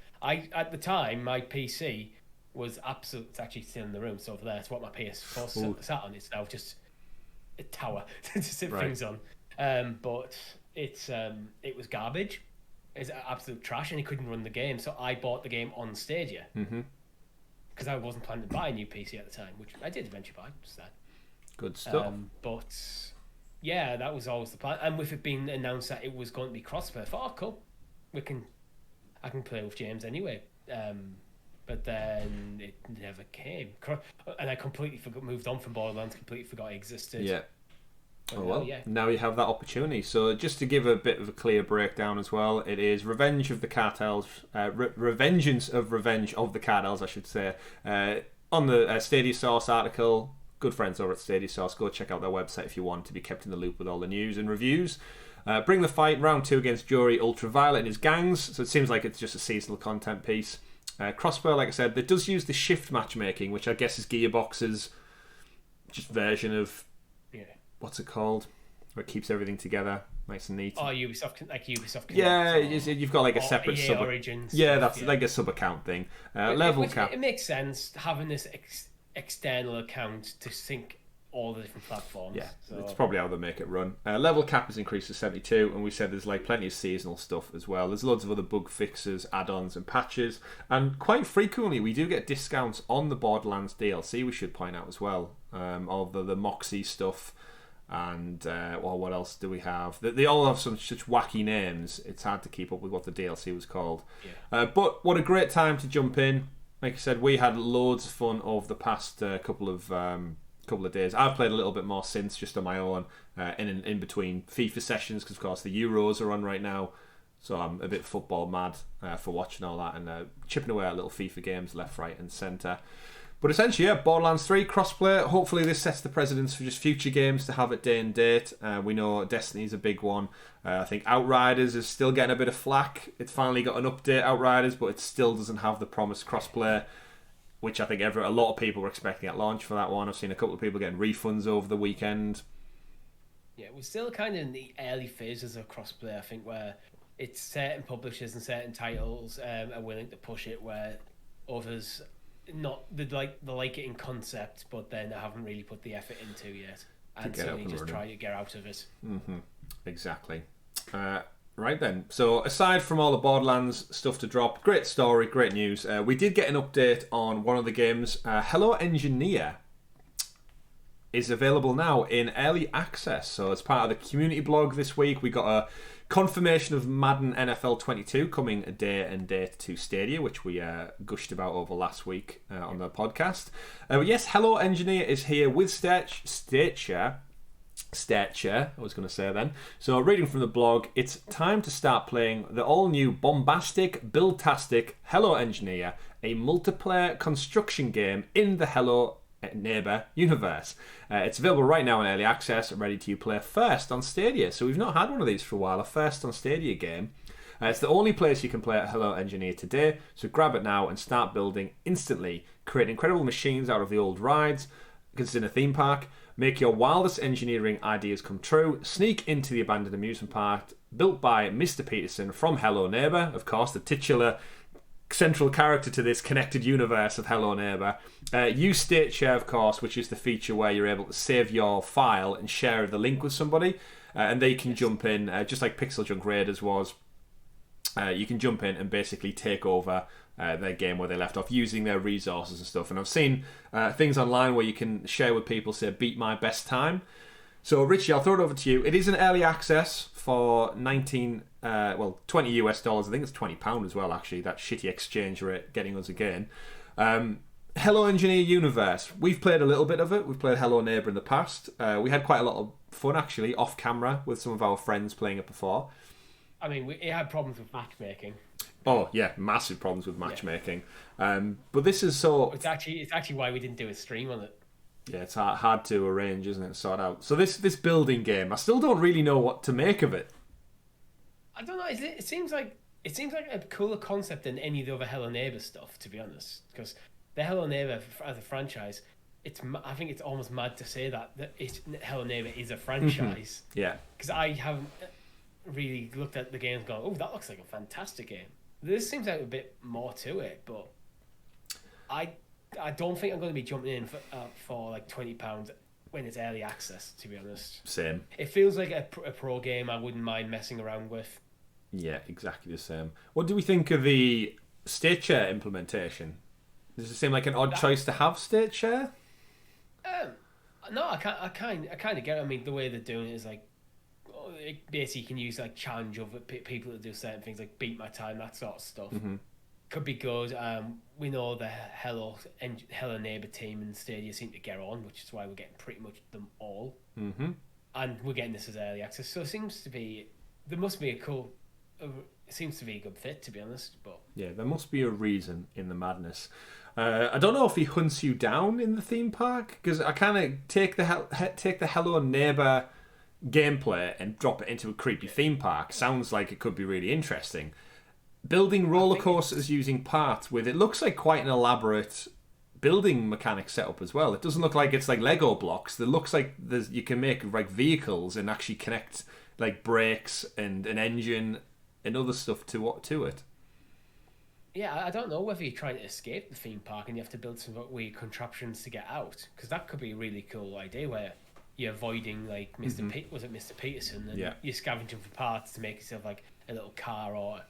At the time, my PC was absolute. It's actually still in the room, so over there, it's what my PS4 sat on. It's now just a tower to sit things on. But it was garbage. is absolute trash, and he couldn't run the game. So I bought the game on Stadia because I wasn't planning to buy a new PC at the time, which I did eventually buy. Just that. Good stuff. But yeah, that was always the plan. And with it being announced that it was going to be crossplay, I thought, oh, cool, I can play with James anyway. But then it never came, and I completely moved on from Borderlands. Completely forgot it existed. Yeah. But Oh well, now you have that opportunity. So just to give a bit of a clear breakdown as well, it is Revenge of the Cartels, Revengeance of Revenge of the Cartels, I should say, on the Stadia Source article. Good friends over at Stadia Source. Go check out their website if you want to be kept in the loop with all the news and reviews. Bring the Fight, round 2 against Jory Ultraviolet and his gangs. So it seems like it's just a seasonal content piece. Crossbow, like I said, that does use the shift matchmaking, which I guess is Gearbox's just version of what's it called, where it keeps everything together, nice and neat. Oh, Ubisoft, like Ubisoft. Yeah, you've got like a separate EA sub. Origins. Yeah, that's like a sub account thing. Level cap. It makes sense having this external account to sync all the different platforms. Yeah, so it's probably how they make it run. Level cap is increased to 72, and we said there's like plenty of seasonal stuff as well. There's loads of other bug fixes, add-ons and patches, and quite frequently we do get discounts on the Borderlands DLC, we should point out as well, of the Moxie stuff, and well, what else do we have? They all have some such wacky names, it's hard to keep up with what the DLC was called. Yeah. But what a great time to jump in. Like I said, we had loads of fun over the past couple of days. I've played a little bit more since, just on my own, in between FIFA sessions, because of course the Euros are on right now, so I'm a bit football mad for watching all that and chipping away at little FIFA games left, right and centre. But essentially, yeah, Borderlands 3 crossplay. Hopefully this sets the precedence for just future games to have it day and date. We know Destiny's a big one. I think Outriders is still getting a bit of flack. It's finally got an update, Outriders, but it still doesn't have the promised crossplay, which I think a lot of people were expecting at launch for that one. I've seen a couple of people getting refunds over the weekend. Yeah, we're still kind of in the early phases of crossplay, I think, where it's certain publishers and certain titles are willing to push it, where others they like it in concept, but then haven't really put the effort into yet, and certainly just try to get out of it. Exactly. Right then, so aside from all the Borderlands stuff to drop, great story, great news. We did get an update on one of the games. Hello Engineer is available now in early access. So as part of the community blog this week, we got a confirmation of Madden NFL 22 coming a day and date to Stadia, which we gushed about over last week on the podcast. But yes, Hello Engineer is here with Stadia, I was going to say then. So reading from the blog, it's time to start playing the all-new bombastic, build-tastic Hello Engineer, a multiplayer construction game in the Hello Neighbor universe. It's available right now in early access and ready to play first on Stadia. So we've not had one of these for a while, a first on Stadia game. It's the only place you can play at Hello Engineer today, so grab it now and start building instantly. Create incredible machines out of the old rides, because it's in a theme park. Make your wildest engineering ideas come true. Sneak into the abandoned amusement park built by Mr. Peterson from Hello Neighbor, of course, the titular central character to this connected universe of Hello Neighbor. Use State Share, of course, which is the feature where you're able to save your file and share the link with somebody, and they can jump in, just like Pixel Junk Raiders was. You can jump in and basically take over their game where they left off using their resources and stuff. And I've seen things online where you can share with people, say, beat my best time. So, Richie, I'll throw it over to you. It is an early access for $20 US. I think it's £20 as well, actually. That shitty exchange rate getting us again. Hello Engineer Universe. We've played a little bit of it. We've played Hello Neighbor in the past. We had quite a lot of fun, actually, off camera with some of our friends playing it before. I mean, it had problems with matchmaking. Oh yeah, massive problems with matchmaking. But this is so. It's actually why we didn't do a stream on it. Yeah, it's hard to arrange, isn't it? Sort out. So this building game, I still don't really know what to make of it. I don't know. It seems like a cooler concept than any of the other Hello Neighbor stuff, to be honest. Because the Hello Neighbor as a franchise, I think it's almost mad to say that Hello Neighbor is a franchise. Yeah. Because I haven't really looked at the game and gone, oh, that looks like a fantastic game. This seems like a bit more to it, but I don't think I'm going to be jumping in for like £20 when it's early access, to be honest. Same. It feels like a pro game I wouldn't mind messing around with. Yeah, exactly the same. What do we think of the state share implementation? Does it seem like an odd choice to have state share? No, I kind of get it. I mean, the way they're doing it is like, basically you can use like challenge other people that do certain things, like beat my time, that sort of stuff. Could be good. We know the Hello Neighbor team and Stadia seem to get on, which is why we're getting pretty much them all. And we're getting this as early access, so it seems to be there must be it seems to be a good fit, to be honest. But yeah, there must be a reason in the madness. I don't know if he hunts you down in the theme park, because I kind of take the Hello Neighbor gameplay and drop it into a creepy theme park. Sounds like it could be really interesting. Building roller coasters using parts with it looks like quite an elaborate building mechanic setup as well. It doesn't look like it's like Lego blocks. It looks like you can make like vehicles and actually connect like brakes and an engine and other stuff to it. yeah, I don't know whether you're trying to escape the theme park and you have to build some weird contraptions to get out, because that could be a really cool idea where you're avoiding like was it Mr. Peterson, and you're scavenging for parts to make yourself like a little car or.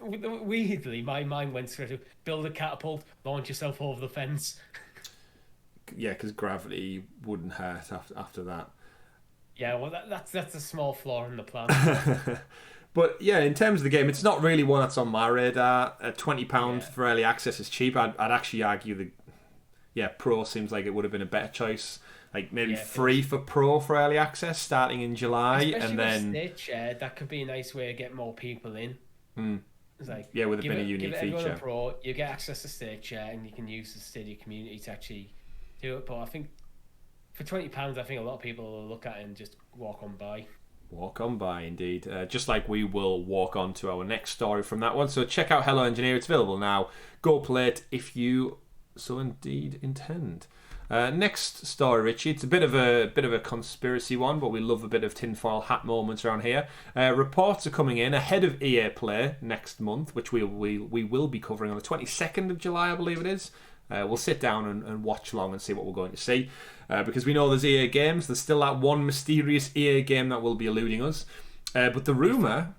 Weirdly, my mind went straight to build a catapult, launch yourself over the fence. Yeah, because gravity wouldn't hurt after that. Yeah, well, that's a small flaw in the plan. But yeah, in terms of the game, it's not really one that's on my radar. £20 for early access is cheap. I'd actually argue Pro seems like it would have been a better choice. Like maybe free for Pro for early access starting in July, especially and then with state share, that could be a nice way to get more people in. It's like, would have been a unique feature. A Pro, you get access to stage share, and you can use the Stadia community to actually do it. But I think for £20, I think a lot of people will look at it and just walk on by. Walk on by, indeed. Just like we will walk on to our next story from that one. So check out Hello Engineer. It's available now. Go play it if you so indeed intend. Next story, Richie. It's a bit of a conspiracy one, but we love a bit of tinfoil hat moments around here. Reports are coming in ahead of EA Play next month, which we will be covering on the 22nd of July, I believe it is. We'll sit down and watch along and see what we're going to see, because we know there's EA games. There's still that one mysterious EA game that will be eluding us. But the rumor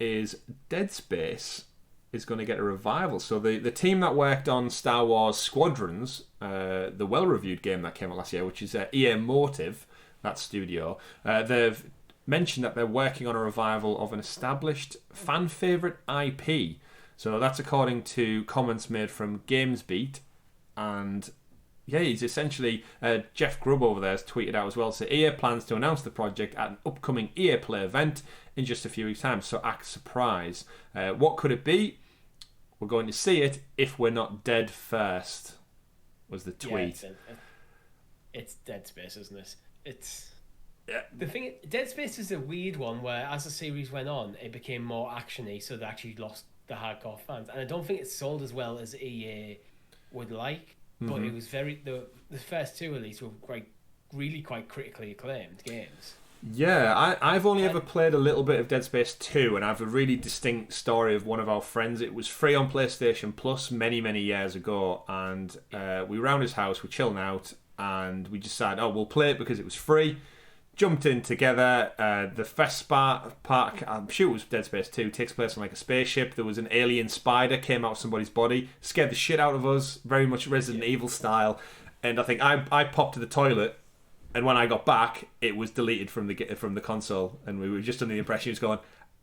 is Dead Space is going to get a revival. So the team that worked on Star Wars Squadrons, the well-reviewed game that came out last year, which is EA Motive, that studio, they've mentioned that they're working on a revival of an established fan-favourite IP. So that's according to comments made from GamesBeat. And yeah, he's essentially, Jeff Grubb over there has tweeted out as well, so EA plans to announce the project at an upcoming EA Play event in just a few weeks' time, so act surprised. What could it be? We're going to see it if we're not dead first, was the tweet. Yeah, it's Dead Space, isn't it? The thing, Dead Space is a weird one where as the series went on, it became more actiony, so they actually lost the hardcore fans. And I don't think it sold as well as EA would like, but it was the first two at least were really quite critically acclaimed games. Yeah, I've only ever played a little bit of Dead Space 2, and I have a really distinct story of one of our friends. It was free on PlayStation Plus many, many years ago, and we were around his house, we're chilling out, and we decided, we'll play it because it was free. Jumped in together. The first part, I'm sure it was Dead Space 2, takes place on like a spaceship. There was an alien spider, came out of somebody's body, scared the shit out of us, very much Resident Evil style. And I think I popped to the toilet, and when I got back, it was deleted from the console, and we were just under the impression he was going,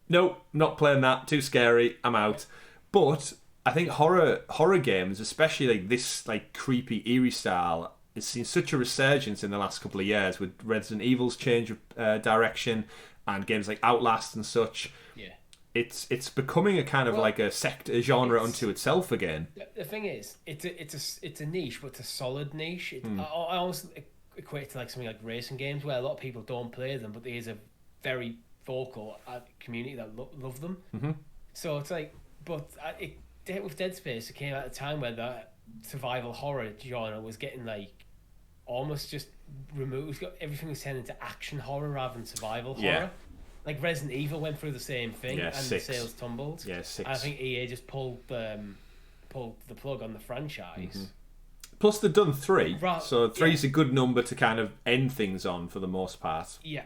"Nope, not playing that. Too scary. I'm out." But I think horror games, especially like this like creepy eerie style, has seen such a resurgence in the last couple of years with Resident Evil's change of direction and games like Outlast and such. Yeah, it's becoming a kind of like a genre unto itself again. The thing is, it's a niche, but it's a solid niche. I almost equate it to like something like racing games where a lot of people don't play them, but there is a very vocal community that love them. So it's like, but with Dead Space, it came at a time where the survival horror genre was getting like almost just removed. Everything was turned into action horror rather than survival horror. Like Resident Evil went through the same thing, and 6. The sales tumbled. Yeah, 6. I think EA just pulled the plug on the franchise. Plus, they've done 3, so 3's a good number to kind of end things on for the most part. Yeah,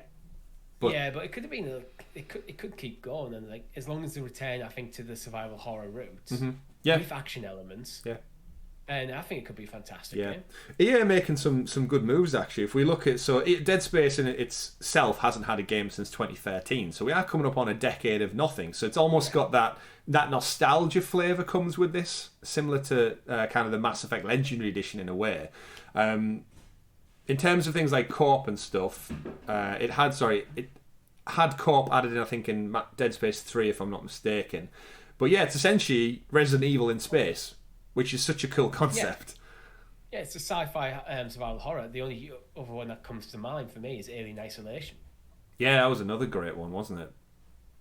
But yeah, but it could have been it could keep going, and like as long as they return, I think, to the survival horror roots with action elements. Yeah. And I think it could be a fantastic yeah, game. EA making some good moves actually. If we look at Dead Space in itself hasn't had a game since 2013, so we are coming up on a decade of nothing. So it's almost got that nostalgia flavour comes with this, similar to kind of the Mass Effect Legendary Edition in a way. In terms of things like co-op and stuff, it had co-op added in, I think, in Dead Space 3, if I'm not mistaken. But yeah, it's essentially Resident Evil in space, which is such a cool concept. Yeah, it's a sci-fi survival horror. The only other one that comes to mind for me is Alien Isolation. Yeah, that was another great one, wasn't it?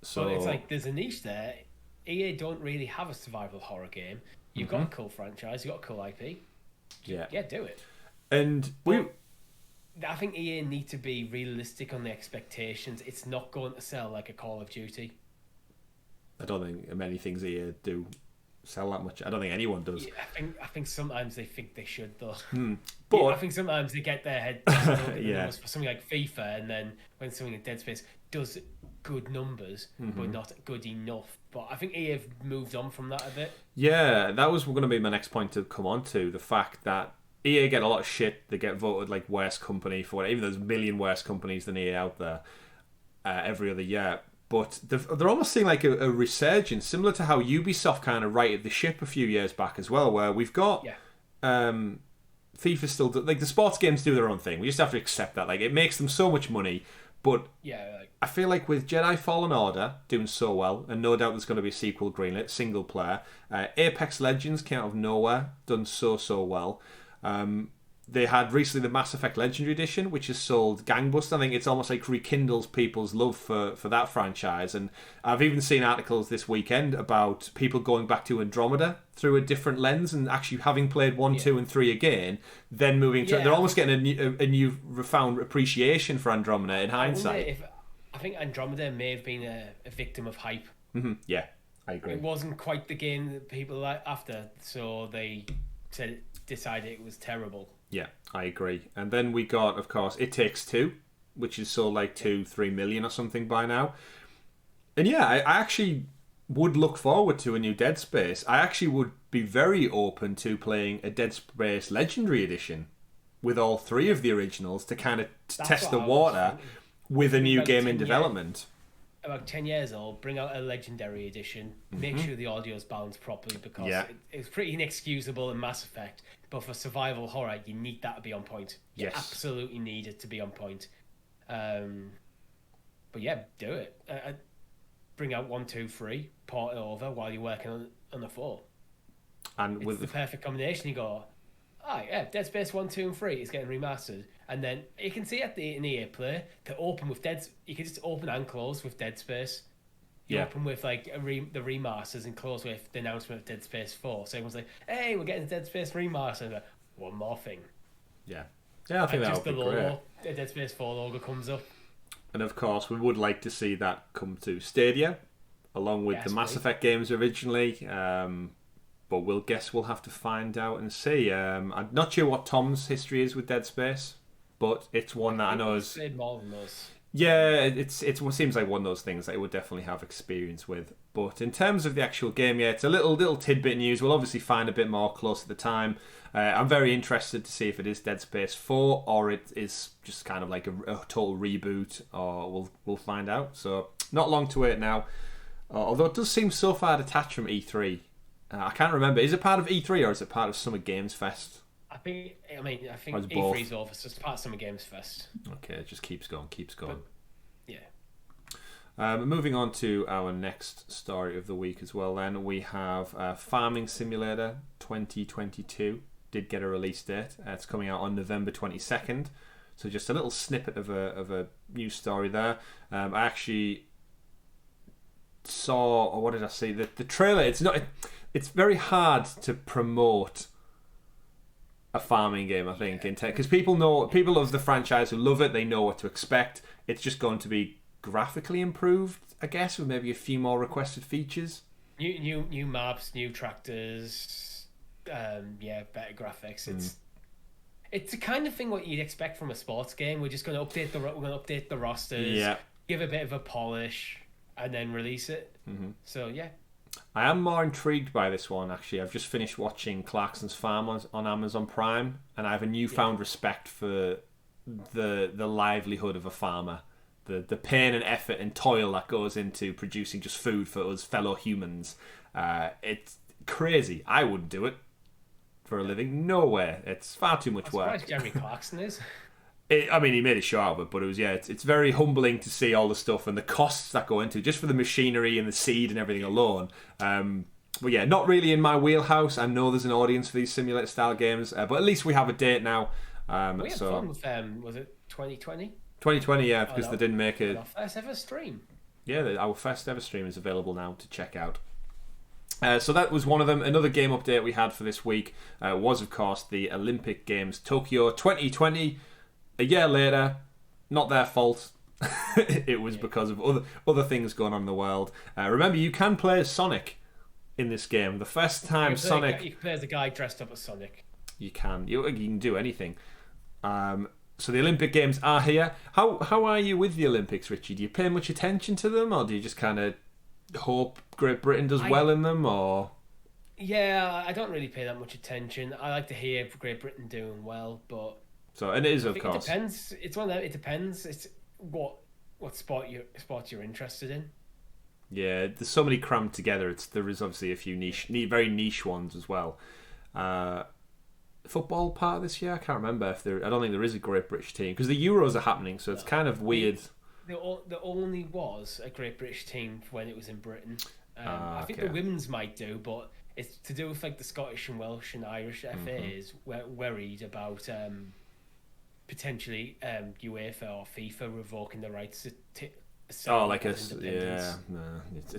So it's like there's a niche there. EA don't really have a survival horror game. You've got a cool franchise, you've got a cool IP. Yeah, do it. And I think EA need to be realistic on the expectations. It's not going to sell like a Call of Duty. I don't think many things EA do sell that much. I don't think anyone does. Yeah, I think sometimes they think they should though. But I think sometimes they get their head for something like FIFA, and then when something like Dead Space does good numbers but not good enough. But I think EA have moved on from that a bit. Yeah, that was going to be my next point to come on to, the fact that EA get a lot of shit. They get voted like worst company for whatever. Even there's a million worse companies than EA out there every other year. But they're almost seeing like a resurgence, similar to how Ubisoft kind of righted the ship a few years back as well, where we've got FIFA still like the sports games do their own thing. We just have to accept that. Like it makes them so much money, but I feel like with Jedi Fallen Order doing so well, and no doubt there's going to be a sequel greenlit, single player. Apex Legends came out of nowhere, done so well. They had recently the Mass Effect Legendary Edition, which has sold gangbusters. I think it's almost like rekindles people's love for that franchise. And I've even seen articles this weekend about people going back to Andromeda through a different lens and actually having played 1, 2, and 3 again, then moving to... They're almost getting a new found appreciation for Andromeda in hindsight. I think Andromeda may have been a victim of hype. Yeah, I agree. It wasn't quite the game that people like after, so they decided it was terrible. Yeah, I agree. And then we got, of course, It Takes Two, which is sold like 2-3 million or something by now. And yeah, I actually would look forward to a new Dead Space. I actually would be very open to playing a Dead Space Legendary Edition with all 3 of the originals to kind of test the water with a new game in development. About 10 years old, bring out a Legendary Edition, make sure the audio's balanced properly, because it's pretty inexcusable in Mass Effect. But for survival horror, you need that to be on point. You absolutely need it to be on point. But yeah, do it. Bring out 1, 2, 3, port it over while you're working on the 4. And it's the perfect combination. You go, Dead Space 1, 2, and 3 is getting remastered. And then you can see at the EA Play to open with you can just open and close with Dead Space. You open with like the remasters and close with the announcement of Dead Space 4. So everyone's like, "Hey, we're getting Dead Space remastered." Like, one more thing. Yeah, I think that would be great. The Dead Space 4 logo comes up. And of course, we would like to see that come to Stadia, along with the Mass Effect games originally. But we'll have to find out and see. I'm not sure what Tom's history is with Dead Space, but it's one that I know is played more than us. Yeah, it seems like one of those things that it would definitely have experience with. But in terms of the actual game, it's a little tidbit news. We'll obviously find a bit more close to the time. I'm very interested to see if it is Dead Space 4 or it is just kind of like a total reboot, or we'll find out. So not long to wait now. Although it does seem so far detached from E3. I can't remember. Is it part of E3 or is it part of Summer Games Fest? I think E3's over. It's just part of Summer Games Fest. Okay, it just keeps going. But, yeah. Moving on to our next story of the week as well. Then we have Farming Simulator 2022 did get a release date. It's coming out on November 22nd. So just a little snippet of a news story there. I actually saw, or what did I see? The trailer. It's very hard to promote a farming game, I think, because people of the franchise who love it, they know what to expect. It's just going to be graphically improved, I guess, with maybe a few more requested features. New maps, new tractors, better graphics. It's the kind of thing what you'd expect from a sports game. We're just going to update the rosters. Yeah. give a bit of a polish, and then release it. Mm-hmm. So yeah. I am more intrigued by this one, actually. I've just finished watching Clarkson's Farm on Amazon Prime, and I have a newfound respect for the livelihood of a farmer. The pain and effort and toil that goes into producing just food for us fellow humans. It's crazy. I wouldn't do it for a living. No way. It's far too much work. I'm surprised Jeremy Clarkson is. I mean, he made a show out of it, but it was, it's very humbling to see all the stuff and the costs that go into it, just for the machinery and the seed and everything alone. But yeah, not really in my wheelhouse. I know there's an audience for these simulator style games, but at least we have a date now. We had fun with, was it 2020? 2020, yeah, because they didn't make it. Our first ever stream. Yeah, our first ever stream is available now to check out. So that was one of them. Another game update we had for this week was, of course, the Olympic Games Tokyo 2020. A year later, not their fault. It was because of other things going on in the world. Remember, you can play as Sonic in this game. The first time Sonic... You can play as a guy dressed up as Sonic. You can. You can do anything. So the Olympic Games are here. How are you with the Olympics, Richie? Do you pay much attention to them, or do you just kind of hope Great Britain does well in them, or... Yeah, I don't really pay that much attention. I like to hear Great Britain doing well, but... So, and it is, of course. It depends. It's one of them. It depends. It's what sport you're interested in. Yeah, there's so many crammed together. There is obviously a few very niche ones as well. Football part of this year, I can't remember if there. I don't think there is a Great British team because the Euros are happening, so it's kind of weird. There only was a Great British team when it was in Britain. I think the women's might do, but it's to do with like the Scottish and Welsh and Irish FAs worried about. Potentially UEFA or FIFA revoking the rights to it's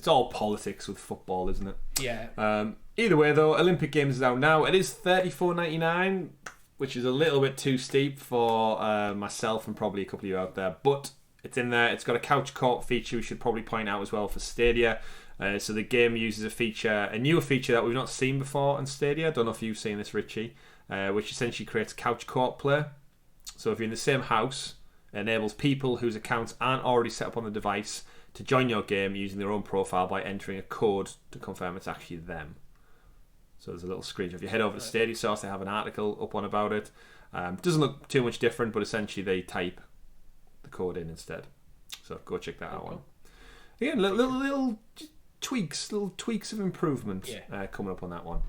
all politics with football, isn't it? Yeah. Either way, though, Olympic Games is out now. It is $34.99, which is a little bit too steep for myself and probably a couple of you out there, but it's in there. It's got a couch co-op feature we should probably point out as well for Stadia. So the game uses a newer feature that we've not seen before on Stadia. I don't know if you've seen this, Richie, which essentially creates couch co-op play. So if you're in the same house, it enables people whose accounts aren't already set up on the device to join your game using their own profile by entering a code to confirm it's actually them. So there's a little screen. If you head over to Stadia Source, they have an article up on about it. Doesn't look too much different, but essentially they type the code in instead. So go check that out. One. Again, little tweaks of improvement coming up on that one.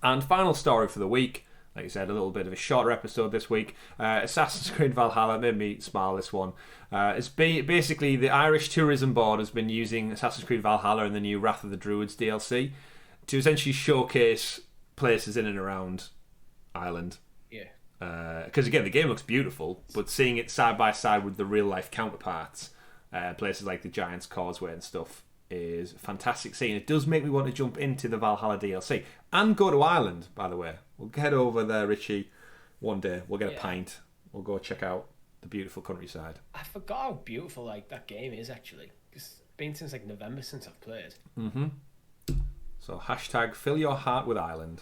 And final story for the week. Like I said, a little bit of a shorter episode this week. Assassin's Creed Valhalla made me smile, this one. It's basically the Irish Tourism Board has been using Assassin's Creed Valhalla and the new Wrath of the Druids DLC to essentially showcase places in and around Ireland. Yeah. Because again, the game looks beautiful, but seeing it side by side with the real life counterparts, places like the Giant's Causeway and stuff, is fantastic seeing. It does make me want to jump into the Valhalla DLC and go to Ireland, by the way. We'll head over there, Richie, one day. We'll get a pint. We'll go check out the beautiful countryside. I forgot how beautiful like that game is, actually. It's been since like November since I've played. Mm-hmm. So hashtag fill your heart with Ireland,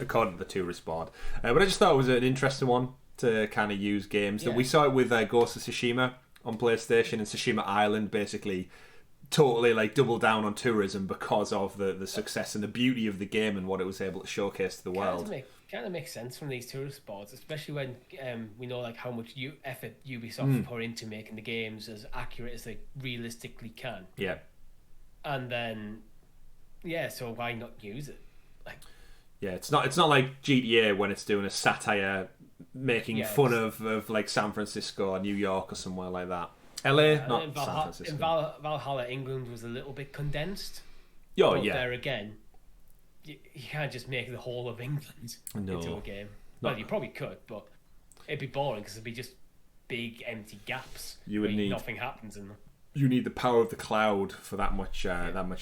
according to the tourist board. But I just thought it was an interesting one to kind of use games. That we saw it with Ghost of Tsushima on PlayStation, and Tsushima Island basically totally like double down on tourism because of the success and the beauty of the game and what it was able to showcase to the world. Kind of makes sense from these tourist boards, especially when we know like how much effort Ubisoft put into making the games as accurate as they realistically can. Yeah. And then, so why not use it? Like, it's not like GTA when it's doing a satire, making fun of like San Francisco or New York or somewhere like that. LA, not San Francisco. In Valhalla, England was a little bit condensed. Oh, but there again, you can't just make the whole of England into a game. Well, you probably could, but it'd be boring because it'd be just big empty gaps. Nothing happens in them. You need the power of the cloud for that much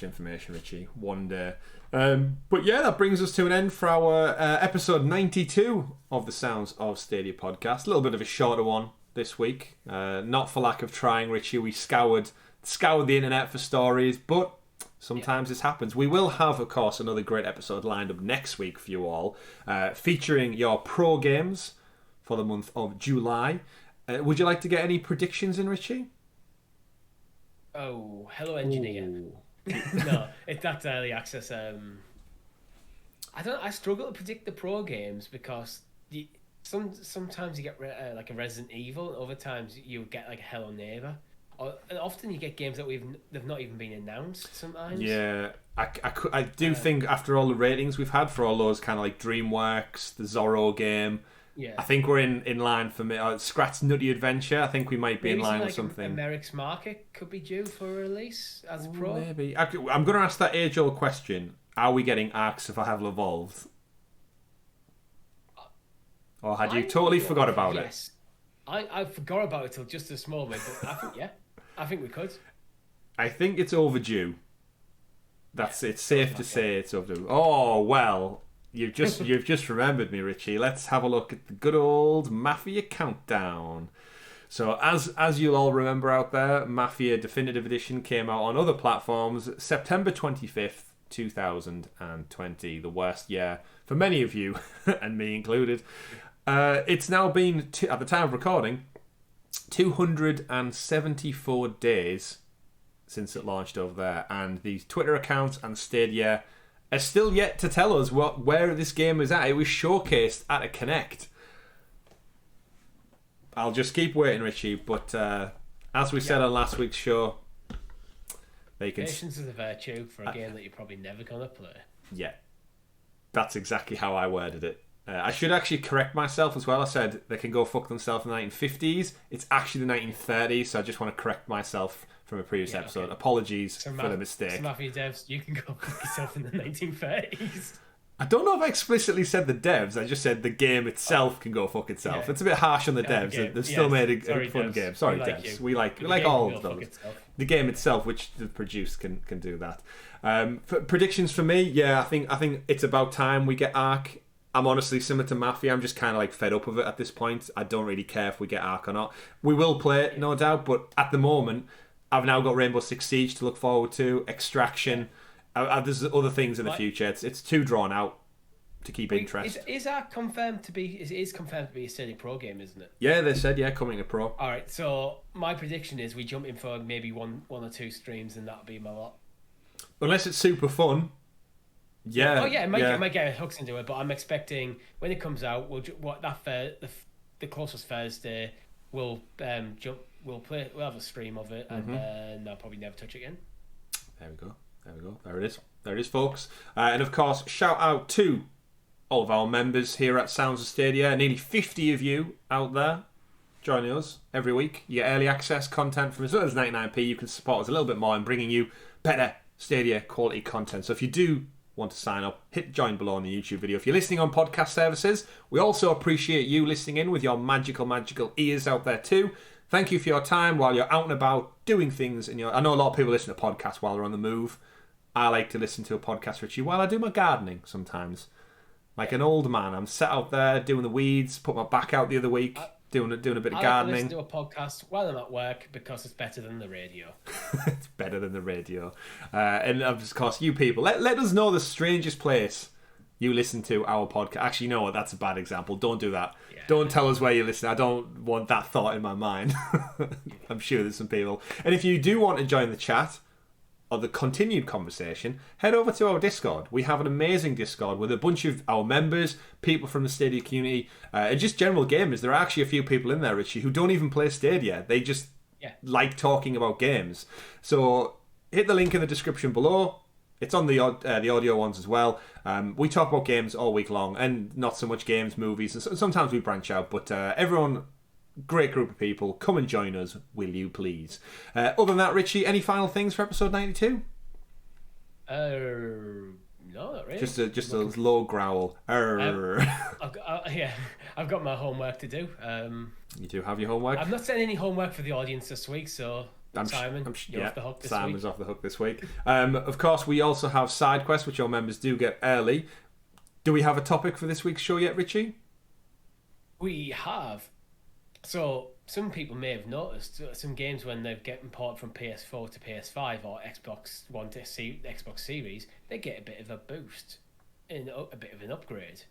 information, Richie. One day. But that brings us to an end for our episode 92 of the Sounds of Stadia podcast. A little bit of a shorter one this week. Not for lack of trying, Richie. We scoured the internet for stories, but sometimes this happens. We will have, of course, another great episode lined up next week for you all, featuring your pro games for the month of July. Would you like to get any predictions in, Richie? Oh, hello, engineer. Ooh. No, that's early access. I don't. I struggle to predict the pro games because sometimes you get like a Resident Evil, and other times you get like a Hello Neighbor. And often you get games that they've not even been announced. Sometimes. Yeah, I do think after all the ratings we've had for all those kind of like DreamWorks, the Zorro game, Yeah. I think we're in line for me. Scrat's Nutty Adventure. I think we might be in Maybe line something with like something. America's Market could be due for a release as a Ooh, pro. maybe. I'm going to ask that age-old question: are we getting Ark Survival Evolved, or had you totally forgot about it? Yes. I forgot about it till just this moment, but I think I think we could. I think it's overdue. It's safe to say it's overdue. Oh well, you've just remembered me, Richie. Let's have a look at the good old Mafia countdown. So as you'll all remember out there, Mafia Definitive Edition came out on other platforms September 25th, 2020. The worst year for many of you, and me included. It's now been, at the time of recording, 274 days since it launched over there, and these Twitter accounts and Stadia are still yet to tell us where this game is at. It was showcased at a Connect. I'll just keep waiting, Richie, but as we said on last week's show, they can... Patience is a virtue for a game that you're probably never going to play. Yeah, that's exactly how I worded it. I should actually correct myself as well. I said they can go fuck themselves in the 1950s. It's actually the 1930s, so I just want to correct myself from a previous episode. Okay. Apologies for the mistake. So Mafia devs, you can go fuck yourself in the 1930s. I don't know if I explicitly said the devs. I just said the game itself can go fuck itself. Yeah. It's a bit harsh on the devs. They've still made a fun game. Sorry, devs. We like all of those. The game itself, which they've produced, can do that. For predictions for me, I think it's about time we get Ark. I'm honestly similar to Mafia. I'm just kind of like fed up of it at this point. I don't really care if we get Ark or not. We will play it, no doubt, but at the moment, I've now got Rainbow Six Siege to look forward to, Extraction. There's other things in the future. It's too drawn out to keep interest. Is Ark confirmed to be? It is confirmed to be a Stadia Pro game, isn't it? Yeah, they said coming to Pro. All right, so my prediction is we jump in for maybe one or two streams, and that'll be my lot. Unless it's super fun. Yeah. Oh yeah, it might get hooks into it, but I'm expecting when it comes out, the closest Thursday, we'll we'll have a stream of it, and then I'll probably never touch it again. There we go. There it is, folks. And of course, shout out to all of our members here at Sounds of Stadia. Nearly 50 of you out there joining us every week. You get early access content from as little as 99p. You can support us a little bit more in bringing you better Stadia quality content. So if you do want to sign up, hit join below on the YouTube video. If you're listening on podcast services, we also appreciate you listening in with your magical ears out there too. Thank you for your time while you're out and about doing things. I know a lot of people listen to podcasts while they're on the move. I like to listen to a podcast, Richie, while I do my gardening sometimes. Like an old man, I'm sat out there doing the weeds, put my back out the other week, doing a bit of gardening. I listen to a podcast while I'm at work because it's better than the radio. It's better than the radio. And of course, you people, let us know the strangest place you listen to our podcast. Actually, you know what? That's a bad example. Don't do that. Yeah. Don't tell us where you listen. I don't want that thought in my mind. I'm sure there's some people. And if you do want to join the chat or the continued conversation, head over to our Discord. We have an amazing Discord with a bunch of our members, people from the Stadia community, and just general gamers. There are actually a few people in there, Richie, who don't even play Stadia. They just like talking about games. So hit the link in the description below. It's on the audio ones as well. We talk about games all week long, and not so much games, movies, and sometimes we branch out. But everyone, great group of people. Come and join us, will you please? Other than that, Richie, any final things for episode 92? No, not really. Just a low growl. I've got my homework to do. You do have your homework? I've not sent any homework for the audience this week, so Simon, you're off the hook this week. Simon's off the hook this week. Of course, we also have SideQuest, which your members do get early. Do we have a topic for this week's show yet, Richie? We have. So, some people may have noticed some games when they're getting ported from PS4 to PS5 or Xbox One to Xbox Series, they get a bit of a boost, a bit of an upgrade.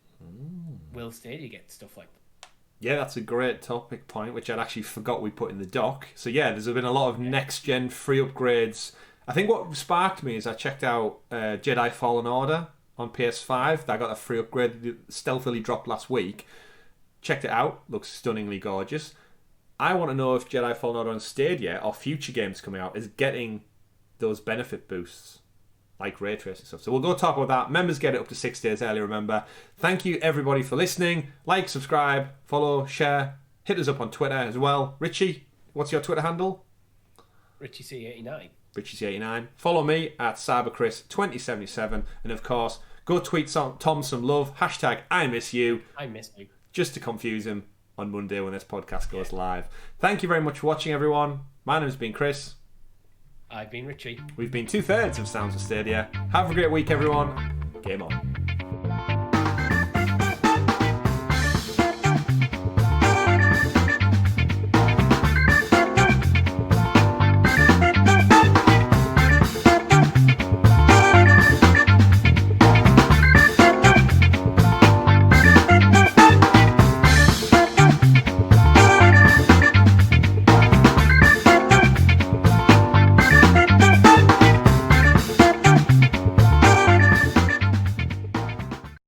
Will Stadia get stuff like that? Yeah, that's a great topic point, which I'd actually forgot we put in the doc. So yeah, there's been a lot of next-gen free upgrades. I think what sparked me is I checked out Jedi Fallen Order on PS5. That got a free upgrade. It stealthily dropped last week. Checked it out. Looks stunningly gorgeous. I want to know if Jedi Fallen Order on Stadia or future games coming out is getting those benefit boosts, like ray tracing stuff. So we'll go talk about that. Members get it up to 6 days early, remember. Thank you, everybody, for listening. Like, subscribe, follow, share. Hit us up on Twitter as well. Richie, what's your Twitter handle? RichieC89. RichieC89. Follow me at CyberChris2077. And, of course, go tweet Tom some love. Hashtag I miss you. I miss you. Just to confuse him on Monday when this podcast goes live. Thank you very much for watching, everyone. My name's been Chris. I've been Richie. We've been 2/3 of Sounds of Stadia. Have a great week, everyone. Game on.